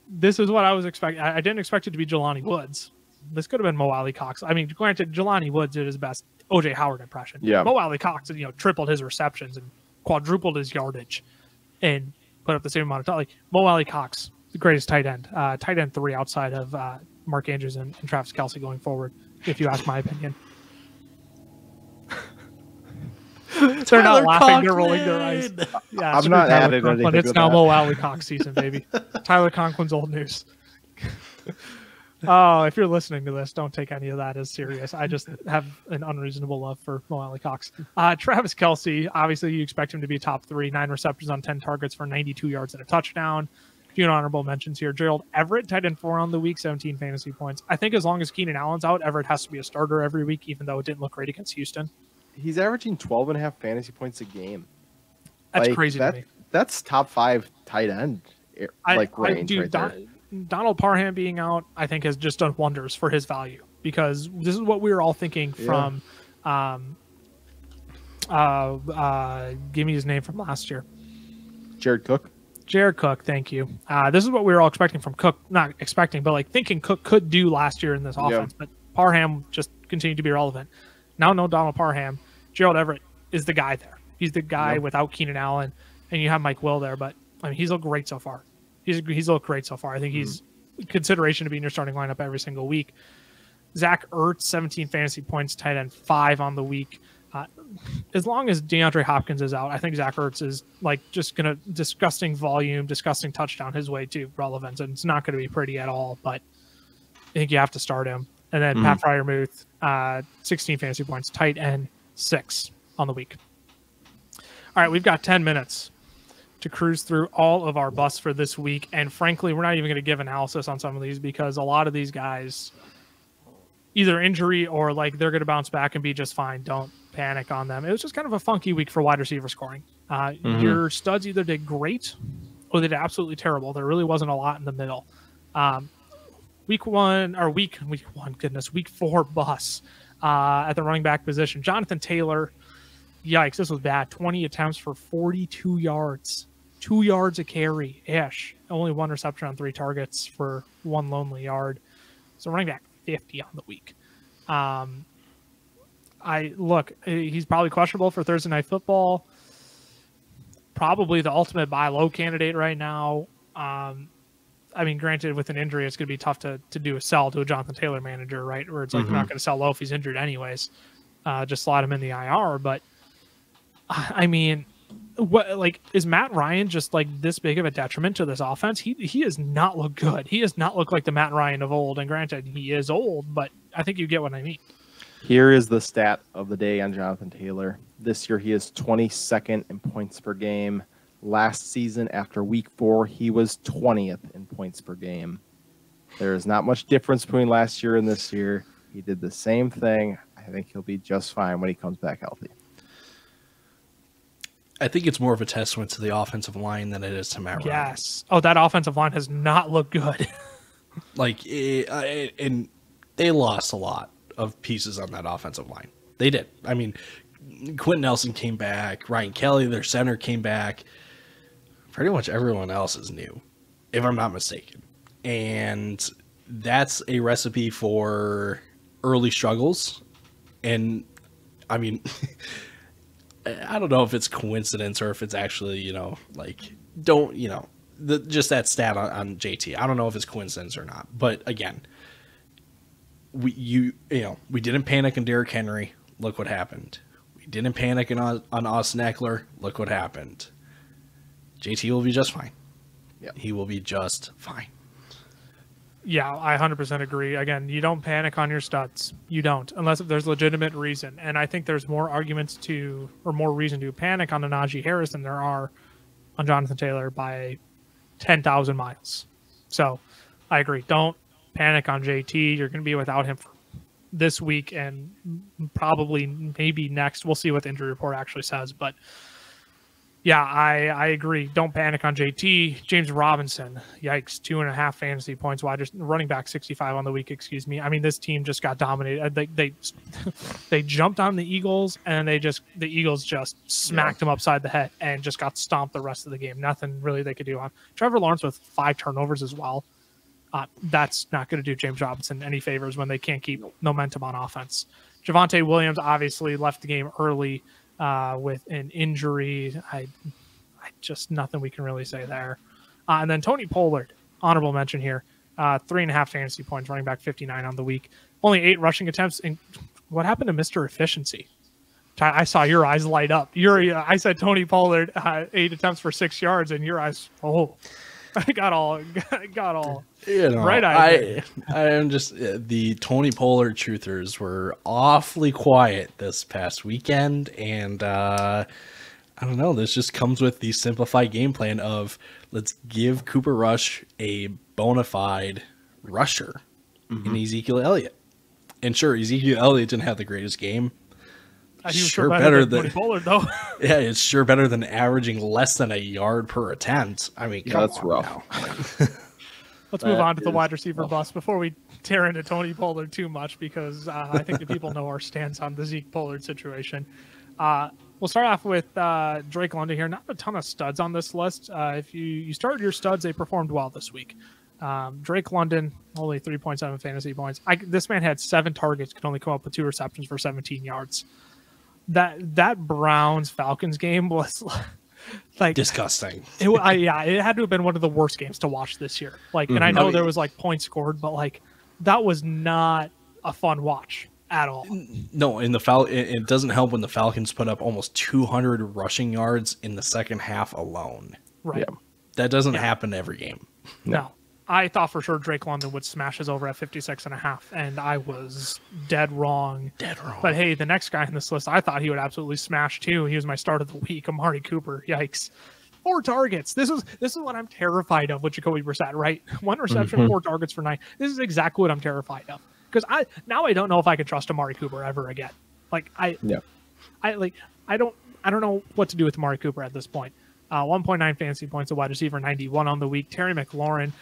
This is what I was expecting. I didn't expect it to be Jelani Woods. This could have been Mo Alley Cox. I mean, granted, Jelani Woods did his best O.J. Howard impression. Yeah. Mo Alley Cox, tripled his receptions and quadrupled his yardage and put up the same amount of time. Like, Mo Alley Cox, the greatest tight end. Tight end 3 outside of Mark Andrews and Travis Kelce going forward, if you ask my opinion. They're not laughing, they're rolling their eyes. Yeah, I'm not adding anything. It's now Mo Alley Cox season, baby. Tyler Conklin's old news. Oh, if you're listening to this, don't take any of that as serious. I just have an unreasonable love for Mo Alley Cox. Travis Kelce, obviously you expect him to be top 3, 9 receptions on 10 targets for 92 yards and a touchdown. A few honorable mentions here. Gerald Everett, tight end 4 on the week, 17 fantasy points. I think as long as Keenan Allen's out, Everett has to be a starter every week, even though it didn't look great against Houston. He's averaging 12.5 fantasy points a game. That's crazy to me. That's top 5 tight end range right there. Donald Parham being out, I think, has just done wonders for his value, because this is what we were all thinking from give me his name from last year. Jared Cook, thank you. This is what we were all expecting from Cook. Not expecting, but thinking Cook could do last year in this offense. But Parham just continued to be relevant. Now no Donald Parham. Gerald Everett is the guy there. He's the guy without Keenan Allen, and you have Mike Will there. But I mean, he's looked great so far. He's looked great so far. I think he's consideration to be in your starting lineup every single week. Zach Ertz, 17 fantasy points, tight end 5 on the week. As long as DeAndre Hopkins is out, I think Zach Ertz is just going to disgusting volume, disgusting touchdown his way to relevance, and it's not going to be pretty at all. But I think you have to start him. And then Pat Freiermuth, 16 fantasy points, tight end 6 on the week. All right, we've got 10 minutes to cruise through all of our busts for this week. And frankly, we're not even going to give analysis on some of these, because a lot of these guys, either injury or they're going to bounce back and be just fine. Don't panic on them. It was just kind of a funky week for wide receiver scoring. Your studs either did great or they did absolutely terrible. There really wasn't a lot in the middle. Week 4 busts at the running back position. Jonathan Taylor, yikes, this was bad. 20 attempts for 42 yards. 2 yards a carry-ish. Only 1 reception on 3 targets for 1 lonely yard. So running back 50 on the week. He's probably questionable for Thursday Night Football. Probably the ultimate buy low candidate right now. I mean, granted, with an injury, it's going to be tough to do a sell to a Jonathan Taylor manager, right? Where it's you're not going to sell low if he's injured anyways. Just slot him in the IR. But I mean, is Matt Ryan just this big of a detriment to this offense? He does not look good. He does not look like the Matt Ryan of old. And granted, he is old, but I think you get what I mean. Here is the stat of the day on Jonathan Taylor. This year, he is 22nd in points per game. Last season, after week 4, he was 20th in points per game. There is not much difference between last year and this year. He did the same thing. I think he'll be just fine when he comes back healthy. I think it's more of a testament to the offensive line than it is to Matt Ryan. Yes. Oh, that offensive line has not looked good. And they lost a lot of pieces on that offensive line. They did. I mean, Quentin Nelson came back. Ryan Kelly, their center, came back. Pretty much everyone else is new, if I'm not mistaken. And that's a recipe for early struggles. And, I mean, I don't know if it's coincidence or if it's actually, just that stat on JT. I don't know if it's coincidence or not. But, again, we didn't panic on Derrick Henry. Look what happened. We didn't panic on Austin Eckler. Look what happened. JT will be just fine. Yeah. He will be just fine. Yeah, I 100% agree. Again, you don't panic on your studs. You don't, unless if there's legitimate reason. And I think there's more arguments to, or more reason to panic on a Najee Harris than there are on Jonathan Taylor by 10,000 miles. So I agree. Don't panic on JT. You're going to be without him for this week and probably maybe next. We'll see what the injury report actually says. But yeah, I agree. Don't panic on JT. James Robinson, yikes, 2.5 fantasy points. Running back 65 on the week, excuse me. I mean, this team just got dominated. They jumped on the Eagles, and the Eagles just smacked them upside the head and just got stomped the rest of the game. Nothing really they could do on Trevor Lawrence with 5 turnovers as well. That's not going to do James Robinson any favors when they can't keep momentum on offense. Javonte Williams obviously left the game early with an injury. I just nothing we can really say there. And then Tony Pollard, honorable mention here, 3.5 fantasy points, running back 59 on the week, only 8 rushing attempts. And what happened to Mr. Efficiency? I saw your eyes light up. I said Tony Pollard 8 attempts for 6 yards, and your eyes, I got all right. I am just the Tony Pollard truthers were awfully quiet this past weekend, and I don't know. This just comes with the simplified game plan of let's give Cooper Rush a bona fide rusher in Ezekiel Elliott. And sure, Ezekiel Elliott didn't have the greatest game. He was sure better than Tony Pollard, though. Yeah, it's sure better than averaging less than a yard per attempt. I mean, that's rough. Let's move on to the wide receiver bus before we tear into Tony Pollard too much, because I think the people know our stance on the Zeke Pollard situation. We'll start off with Drake London here. Not a ton of studs on this list. If you started your studs, they performed well this week. Drake London, only 3.7 fantasy points. This man had 7 targets, could only come up with 2 receptions for 17 yards. That Browns-Falcons game was like disgusting. It had to have been one of the worst games to watch this year. And I know there was points scored, but that was not a fun watch at all. No, it doesn't help when the Falcons put up almost 200 rushing yards in the second half alone. Right. Yeah. That doesn't happen every game. No. I thought for sure Drake London would smash his over at 56.5, and I was dead wrong. But hey, the next guy on this list, I thought he would absolutely smash too. He was my start of the week, Marty Cooper. Yikes. 4 targets. This is what I'm terrified of with Jacoby Brissett, right? 1 reception, 4 targets for 9. This is exactly what I'm terrified of. Because I don't know if I can trust Amari Cooper ever again. I don't know what to do with Amari Cooper at this point. 1.9 fantasy points, a wide receiver, 91 on the week. Terry McLaurin.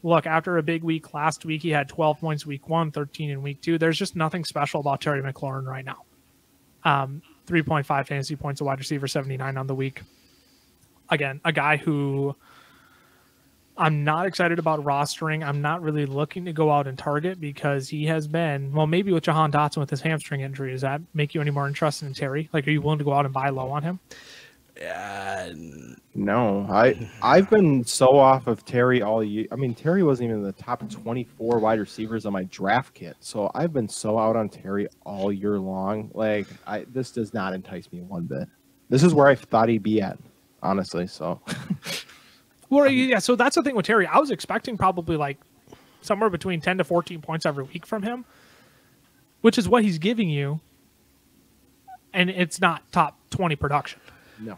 Look, after a big week last week, he had 12 points week 1, 13 in week 2. There's just nothing special about Terry McLaurin right now. 3.5 fantasy points, a wide receiver, 79 on the week. Again, a guy who I'm not excited about rostering. I'm not really looking to go out and target because he has been, maybe with Jahan Dotson with his hamstring injury. Does that make you any more interested in Terry? Are you willing to go out and buy low on him? No, I've been so off of Terry all year. I mean, Terry wasn't even in the top 24 wide receivers on my draft kit, so I've been so out on Terry all year long. This does not entice me one bit. This is where I thought he'd be at, honestly. So, so that's the thing with Terry. I was expecting probably somewhere between 10 to 14 points every week from him, which is what he's giving you, and it's not top 20 production. No.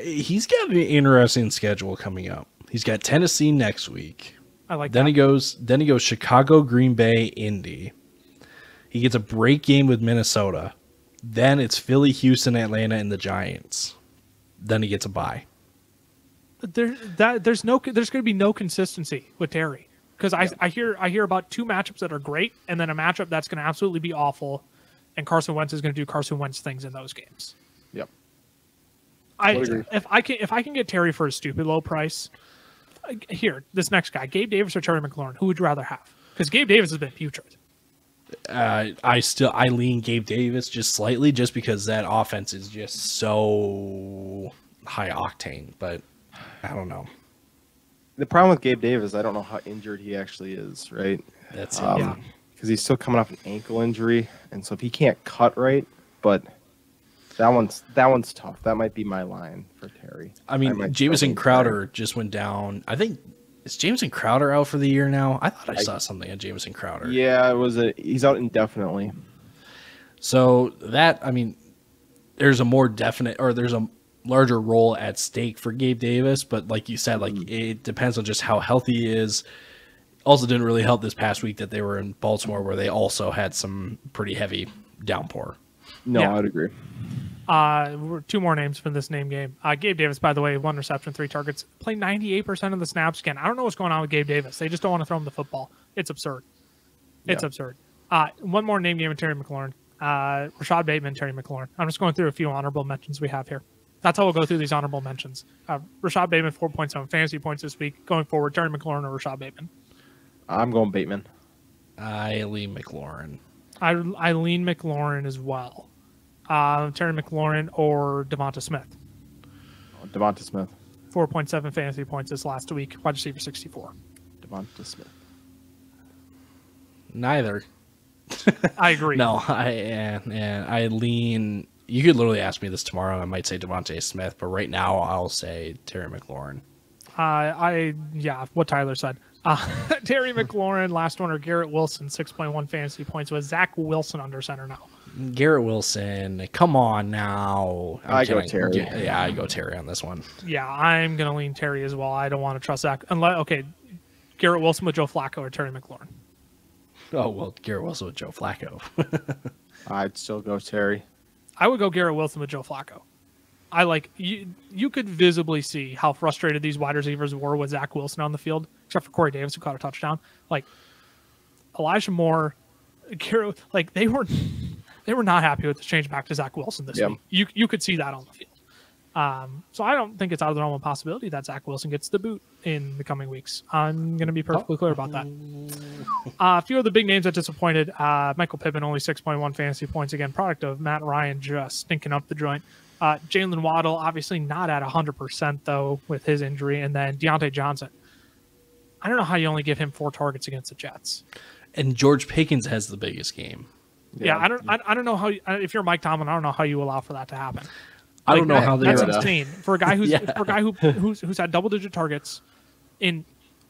He's got an interesting schedule coming up. He's got Tennessee next week. I like then that. Then he goes Chicago, Green Bay, Indy. He gets a break game with Minnesota. Then it's Philly, Houston, Atlanta, and the Giants. Then he gets a bye. There's going to be no consistency with Terry, because I hear about 2 matchups that are great, and then a matchup that's going to absolutely be awful, and Carson Wentz is going to do Carson Wentz things in those games. Yep. If I can get Terry for a stupid low price, here, this next guy, Gabe Davis or Terry McLaurin, who would you rather have? Because Gabe Davis has been putrid. I lean Gabe Davis just slightly, just because that offense is just so high octane. But I don't know. The problem with Gabe Davis, I don't know how injured he actually is. Right. That's it. Because he's still coming off an ankle injury, and so if he can't cut right, but That one's tough. That might be my line for Terry. I mean, Jamison Crowder just went down. I think is Jamison Crowder out for the year now? I thought I saw something on Jamison Crowder. Yeah, he's out indefinitely. So that, I mean, there's a more definite, or there's a larger role at stake for Gabe Davis, but like you said, like it depends on just how healthy he is. Also didn't really help this past week that they were in Baltimore, where they also had some pretty heavy downpour. No, yeah. I'd agree. Two more names from this name game. Gabe Davis, by the way, 1 reception, 3 targets, played 98% of the snaps again. I don't know what's going on with Gabe Davis. They just don't want to throw him the football. It's absurd. It's absurd. One more name game of Terry McLaurin. Rashad Bateman, Terry McLaurin. I'm just going through a few honorable mentions we have here. That's how we'll go through these honorable mentions. Rashad Bateman, 4.7 fantasy points this week. Going forward, Terry McLaurin or Rashad Bateman? I'm going Bateman. I lean McLaurin. I lean McLaurin as well. Terry McLaurin or Devonta Smith? Devonta Smith. 4.7 fantasy points this last week. Wide receiver 64. Devonta Smith. Neither. I agree. No, I lean. You could literally ask me this tomorrow, and I might say Devontae Smith, but right now I'll say Terry McLaurin. What Tyler said. Terry McLaurin, last one, or Garrett Wilson, 6.1 fantasy points. With Zach Wilson under center now. Garrett Wilson, come on now. I go Terry. Yeah, I go Terry on this one. Yeah, I'm gonna lean Terry as well. I don't want to trust Zach. Garrett Wilson with Joe Flacco or Terry McLaurin. Oh well, Garrett Wilson with Joe Flacco. I'd still go Terry. I would go Garrett Wilson with Joe Flacco. I like you could visibly see how frustrated these wide receivers were with Zach Wilson on the field, except for Corey Davis, who caught a touchdown. Like Elijah Moore, Garrett, like they were not happy with the change back to Zach Wilson this week. You could see that on the field. So I don't think it's out of the realm of possibility that Zach Wilson gets the boot in the coming weeks. I'm going to be perfectly clear about that. A few of the big names that disappointed. Michael Pittman, only 6.1 fantasy points. Again, product of Matt Ryan just stinking up the joint. Jalen Waddle, obviously not at 100%, though, with his injury. And then Deontay Johnson. I don't know how you only give him 4 targets against the Jets. And George Pickens has the biggest game. Yeah, I don't know how, if you're Mike Tomlin, I don't know how you allow for that to happen. I don't know how that's insane for a guy who's had double-digit targets in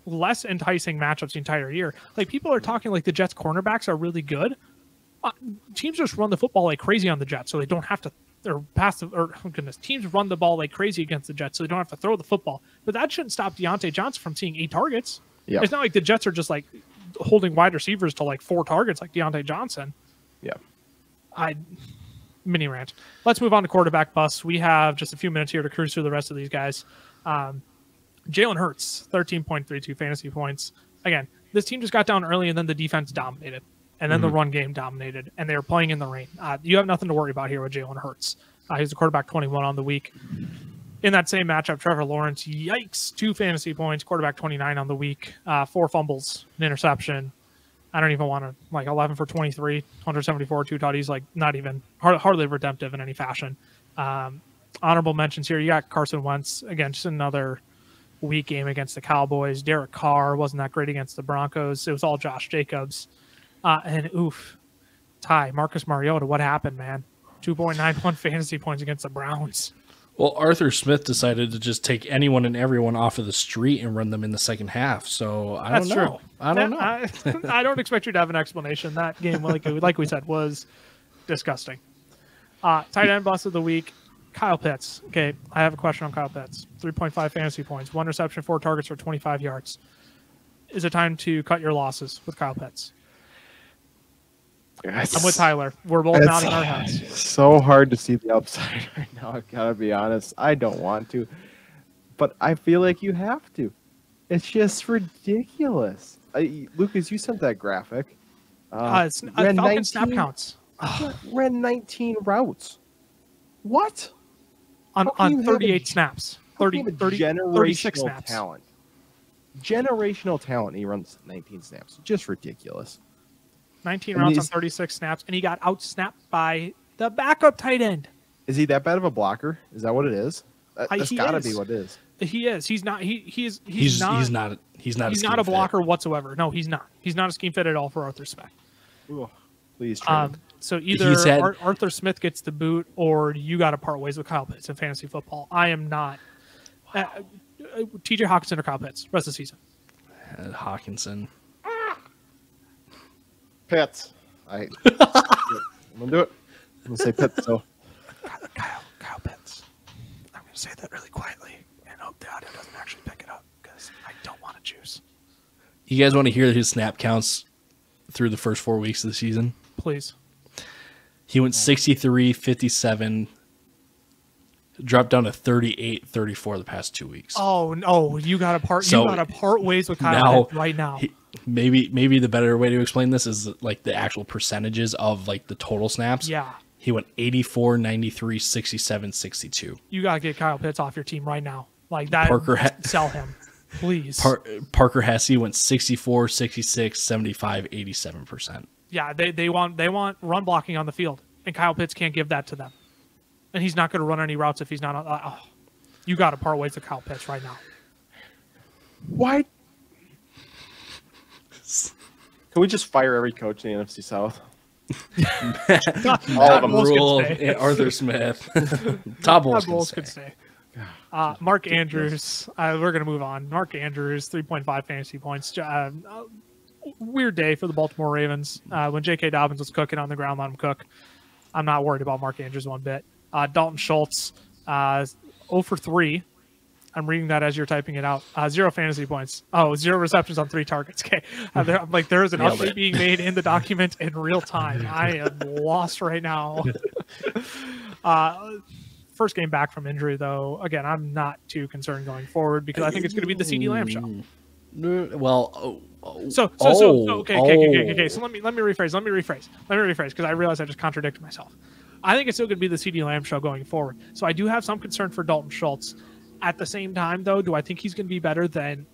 less enticing matchups the entire year. Like, people are talking like the Jets' cornerbacks are really good. Teams just run the football like crazy on the Jets, so they don't have to. Teams run the ball like crazy against the Jets, so they don't have to throw the football. But that shouldn't stop Deontay Johnson from seeing 8 targets. Yeah. It's not like the Jets are just like holding wide receivers to like 4 targets like Deontay Johnson. Yeah. Mini rant. Let's move on to quarterback busts. We have just a few minutes here to cruise through the rest of these guys. Jalen Hurts, 13.32 fantasy points. Again, this team just got down early, and then the defense dominated, and then the run game dominated, and they were playing in the rain. You have nothing to worry about here with Jalen Hurts. He's the quarterback 21 on the week. In that same matchup, Trevor Lawrence, yikes, 2 fantasy points, quarterback 29 on the week, 4 fumbles, an interception. I don't even want to, 11 for 23, 174, 2 tutties, not even, hardly redemptive in any fashion. Honorable mentions here. You got Carson Wentz, again, just another weak game against the Cowboys. Derek Carr wasn't that great against the Broncos. It was all Josh Jacobs. Marcus Mariota, what happened, man? 2.91 fantasy points against the Browns. Well, Arthur Smith decided to just take anyone and everyone off of the street and run them in the second half. So I don't know. I don't know. I don't expect you to have an explanation. That game, like we said, was disgusting. Tight end bust of the week, Kyle Pitts. Okay, I have a question on Kyle Pitts. 3.5 fantasy points, 1 reception, 4 targets for 25 yards. Is it time to cut your losses with Kyle Pitts? I'm with Tyler. We're both nodding our heads. So hard to see the upside right now. I've got to be honest. I don't want to, but I feel like you have to. It's just ridiculous. Lucas, you sent that graphic. It's Falcon snap counts. Ran 19 routes. What? On 38 snaps. 36 snaps. Talent. Generational talent. He runs 19 snaps. Just ridiculous. 19 routes on 36 snaps, and he got out-snapped by the backup tight end. Is he that bad of a blocker? Is that what it is? That's got to be what it is. He is. He's not. He's not a blocker whatsoever. No, he's not. He's not a scheme fit at all for Arthur Smith. Ooh, please, Trent. So either Arthur Smith gets the boot, or you got to part ways with Kyle Pitts in fantasy football. I am not. T.J. Hawkinson or Kyle Pitts rest of the season. Hawkinson. Pitts. I'm gonna do it. I'm gonna say Pitts. So Kyle Pitts. I'm gonna say that really quietly and hope the audio doesn't actually pick it up because I don't want to juice. You guys want to hear his snap counts through the first 4 weeks of the season? Please. He went 63, 57, dropped down to 38, 34 the past 2 weeks. Oh no, you got to part ways with Kyle Pitts right now. Maybe the better way to explain this is like the actual percentages of like the total snaps. Yeah. He went 84, 93, 67, 62. You got to get Kyle Pitts off your team right now. Like that. Sell him, please. Parker Hesse went 64, 66, 75, 87%. Yeah, they want run blocking on the field, and Kyle Pitts can't give that to them. And he's not going to run any routes if he's not on. You got to part ways with Kyle Pitts right now. Why? Can we just fire every coach in the NFC South? All of them. Rule, Arthur Smith. Todd Bowles could stay. Mark Andrews. We're going to move on. Mark Andrews, 3.5 fantasy points. Weird day for the Baltimore Ravens. When J.K. Dobbins was cooking on the ground, let him cook. I'm not worried about Mark Andrews one bit. Dalton Schultz, 0 for 3. I'm reading that as you're typing it out. 0 fantasy points. 0 receptions on 3 targets. Okay. I'm like, there is an update being made in the document in real time. I am lost right now. First game back from injury, though. Again, I'm not too concerned going forward because I think it's going to be the CeeDee Lamb show. Well, okay. So let me rephrase because I realize I just contradicted myself. I think it's still going to be the CeeDee Lamb show going forward. So I do have some concern for Dalton Schultz. At the same time, though, do I think he's going to be better than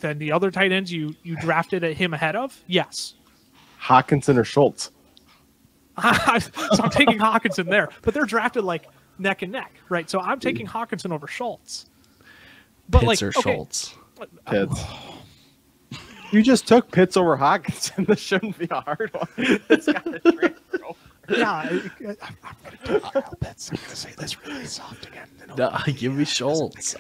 the other tight ends you drafted him ahead of? Yes. Hawkinson or Schultz? So I'm taking Hawkinson there, but they're drafted like neck and neck, right? So I'm taking Hawkinson over Schultz. But Pitts or Schultz? Pitts. You just took Pitts over Hawkinson. This shouldn't be a hard one. It's got to transfer over. Yeah, I'm going to talk about Pitts. I'm going to say this really soft again. Give me Schultz.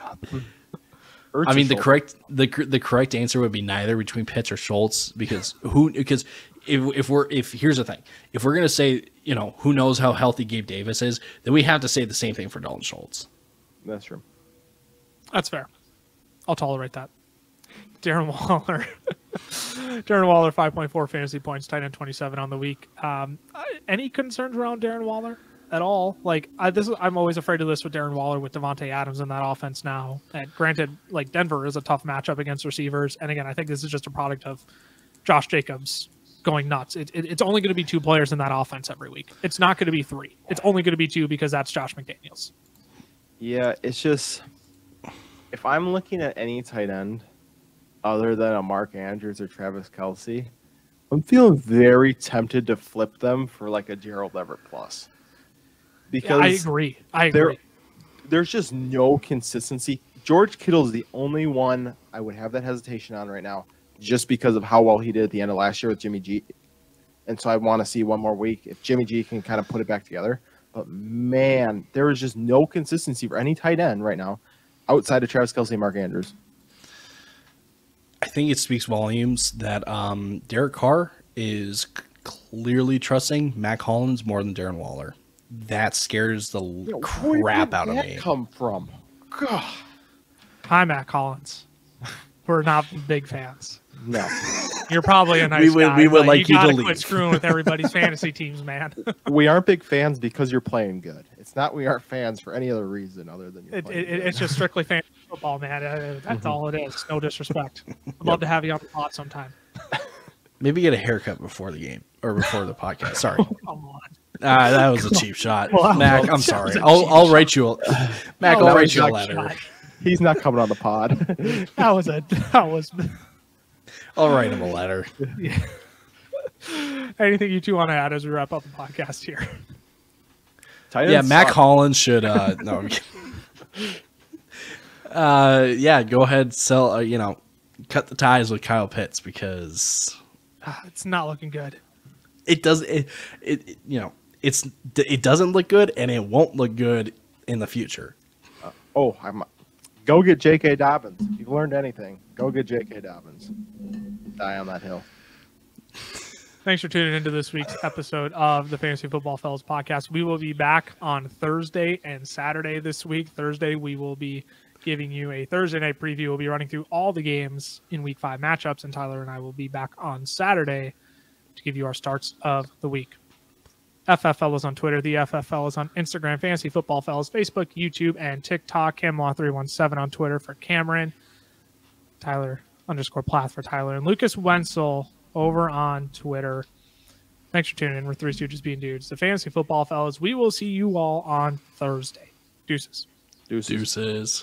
I mean, the correct answer would be neither between Pitts or Schultz because if here's the thing, if we're gonna say who knows how healthy Gabe Davis is, then we have to say the same thing for Dalton Schultz. That's true. That's fair. I'll tolerate that. Darren Waller. Darren Waller, 5.4 fantasy points, tight end 27 on the week. Any concerns around Darren Waller at all? Like I'm always afraid of this with Darren Waller with Devontae Adams in that offense now. And granted, like Denver is a tough matchup against receivers. And again, I think this is just a product of Josh Jacobs going nuts. It's only going to be 2 players in that offense every week. It's not going to be 3. It's only going to be 2 because that's Josh McDaniels. Yeah, it's just if I'm looking at any tight end other than a Mark Andrews or Travis Kelce, I'm feeling very tempted to flip them for like a Gerald Everett plus. Because I agree. There's just no consistency. George Kittle is the only one I would have that hesitation on right now, just because of how well he did at the end of last year with Jimmy G. And so I want to see one more week if Jimmy G can kind of put it back together. But man, there is just no consistency for any tight end right now outside of Travis Kelce and Mark Andrews. I think it speaks volumes that Derek Carr is clearly trusting Mac Hollins more than Darren Waller. That scares the crap out of me. Come from? God. Hi, Mac Hollins. We're not big fans. No. You're probably a nice guy. We would like you to leave. Quit screwing with everybody's fantasy teams, man. We aren't big fans because you're playing good. It's not we aren't fans for any other reason other than you're playing good. It's just strictly fantasy football, man. That's all it is. No disrespect. I'd love to have you on the pod sometime. Maybe get a haircut before the game or before the podcast. Sorry. Oh, come on. That was a cheap shot. Mac, I'm sorry. I'll write you a letter. He's not coming on the pod. That was I'll write him a letter. Yeah. Anything you two want to add as we wrap up the podcast here? Mac Hollins should no. Go ahead, sell cut the ties with Kyle Pitts because it's not looking good. it doesn't look good, and it won't look good in the future. Go get J.K. Dobbins. If you've learned anything, go get J.K. Dobbins. Die on that hill. Thanks for tuning into this week's episode of the Fantasy Football Fellas podcast. We will be back on Thursday and Saturday this week. Thursday, we will be giving you a Thursday night preview. We'll be running through all the games in Week 5 matchups, and Tyler and I will be back on Saturday to give you our starts of the week. FF Fellas on Twitter, the FF Fellas on Instagram, Fantasy Football Fellas, Facebook, YouTube, and TikTok. Camelot317 on Twitter for Cameron. Tyler_Plath for Tyler. And Lucas Wenzel over on Twitter. Thanks for tuning in. We're Three Stooges being dudes. The Fantasy Football Fellas. We will see you all on Thursday. Deuces. Deuces.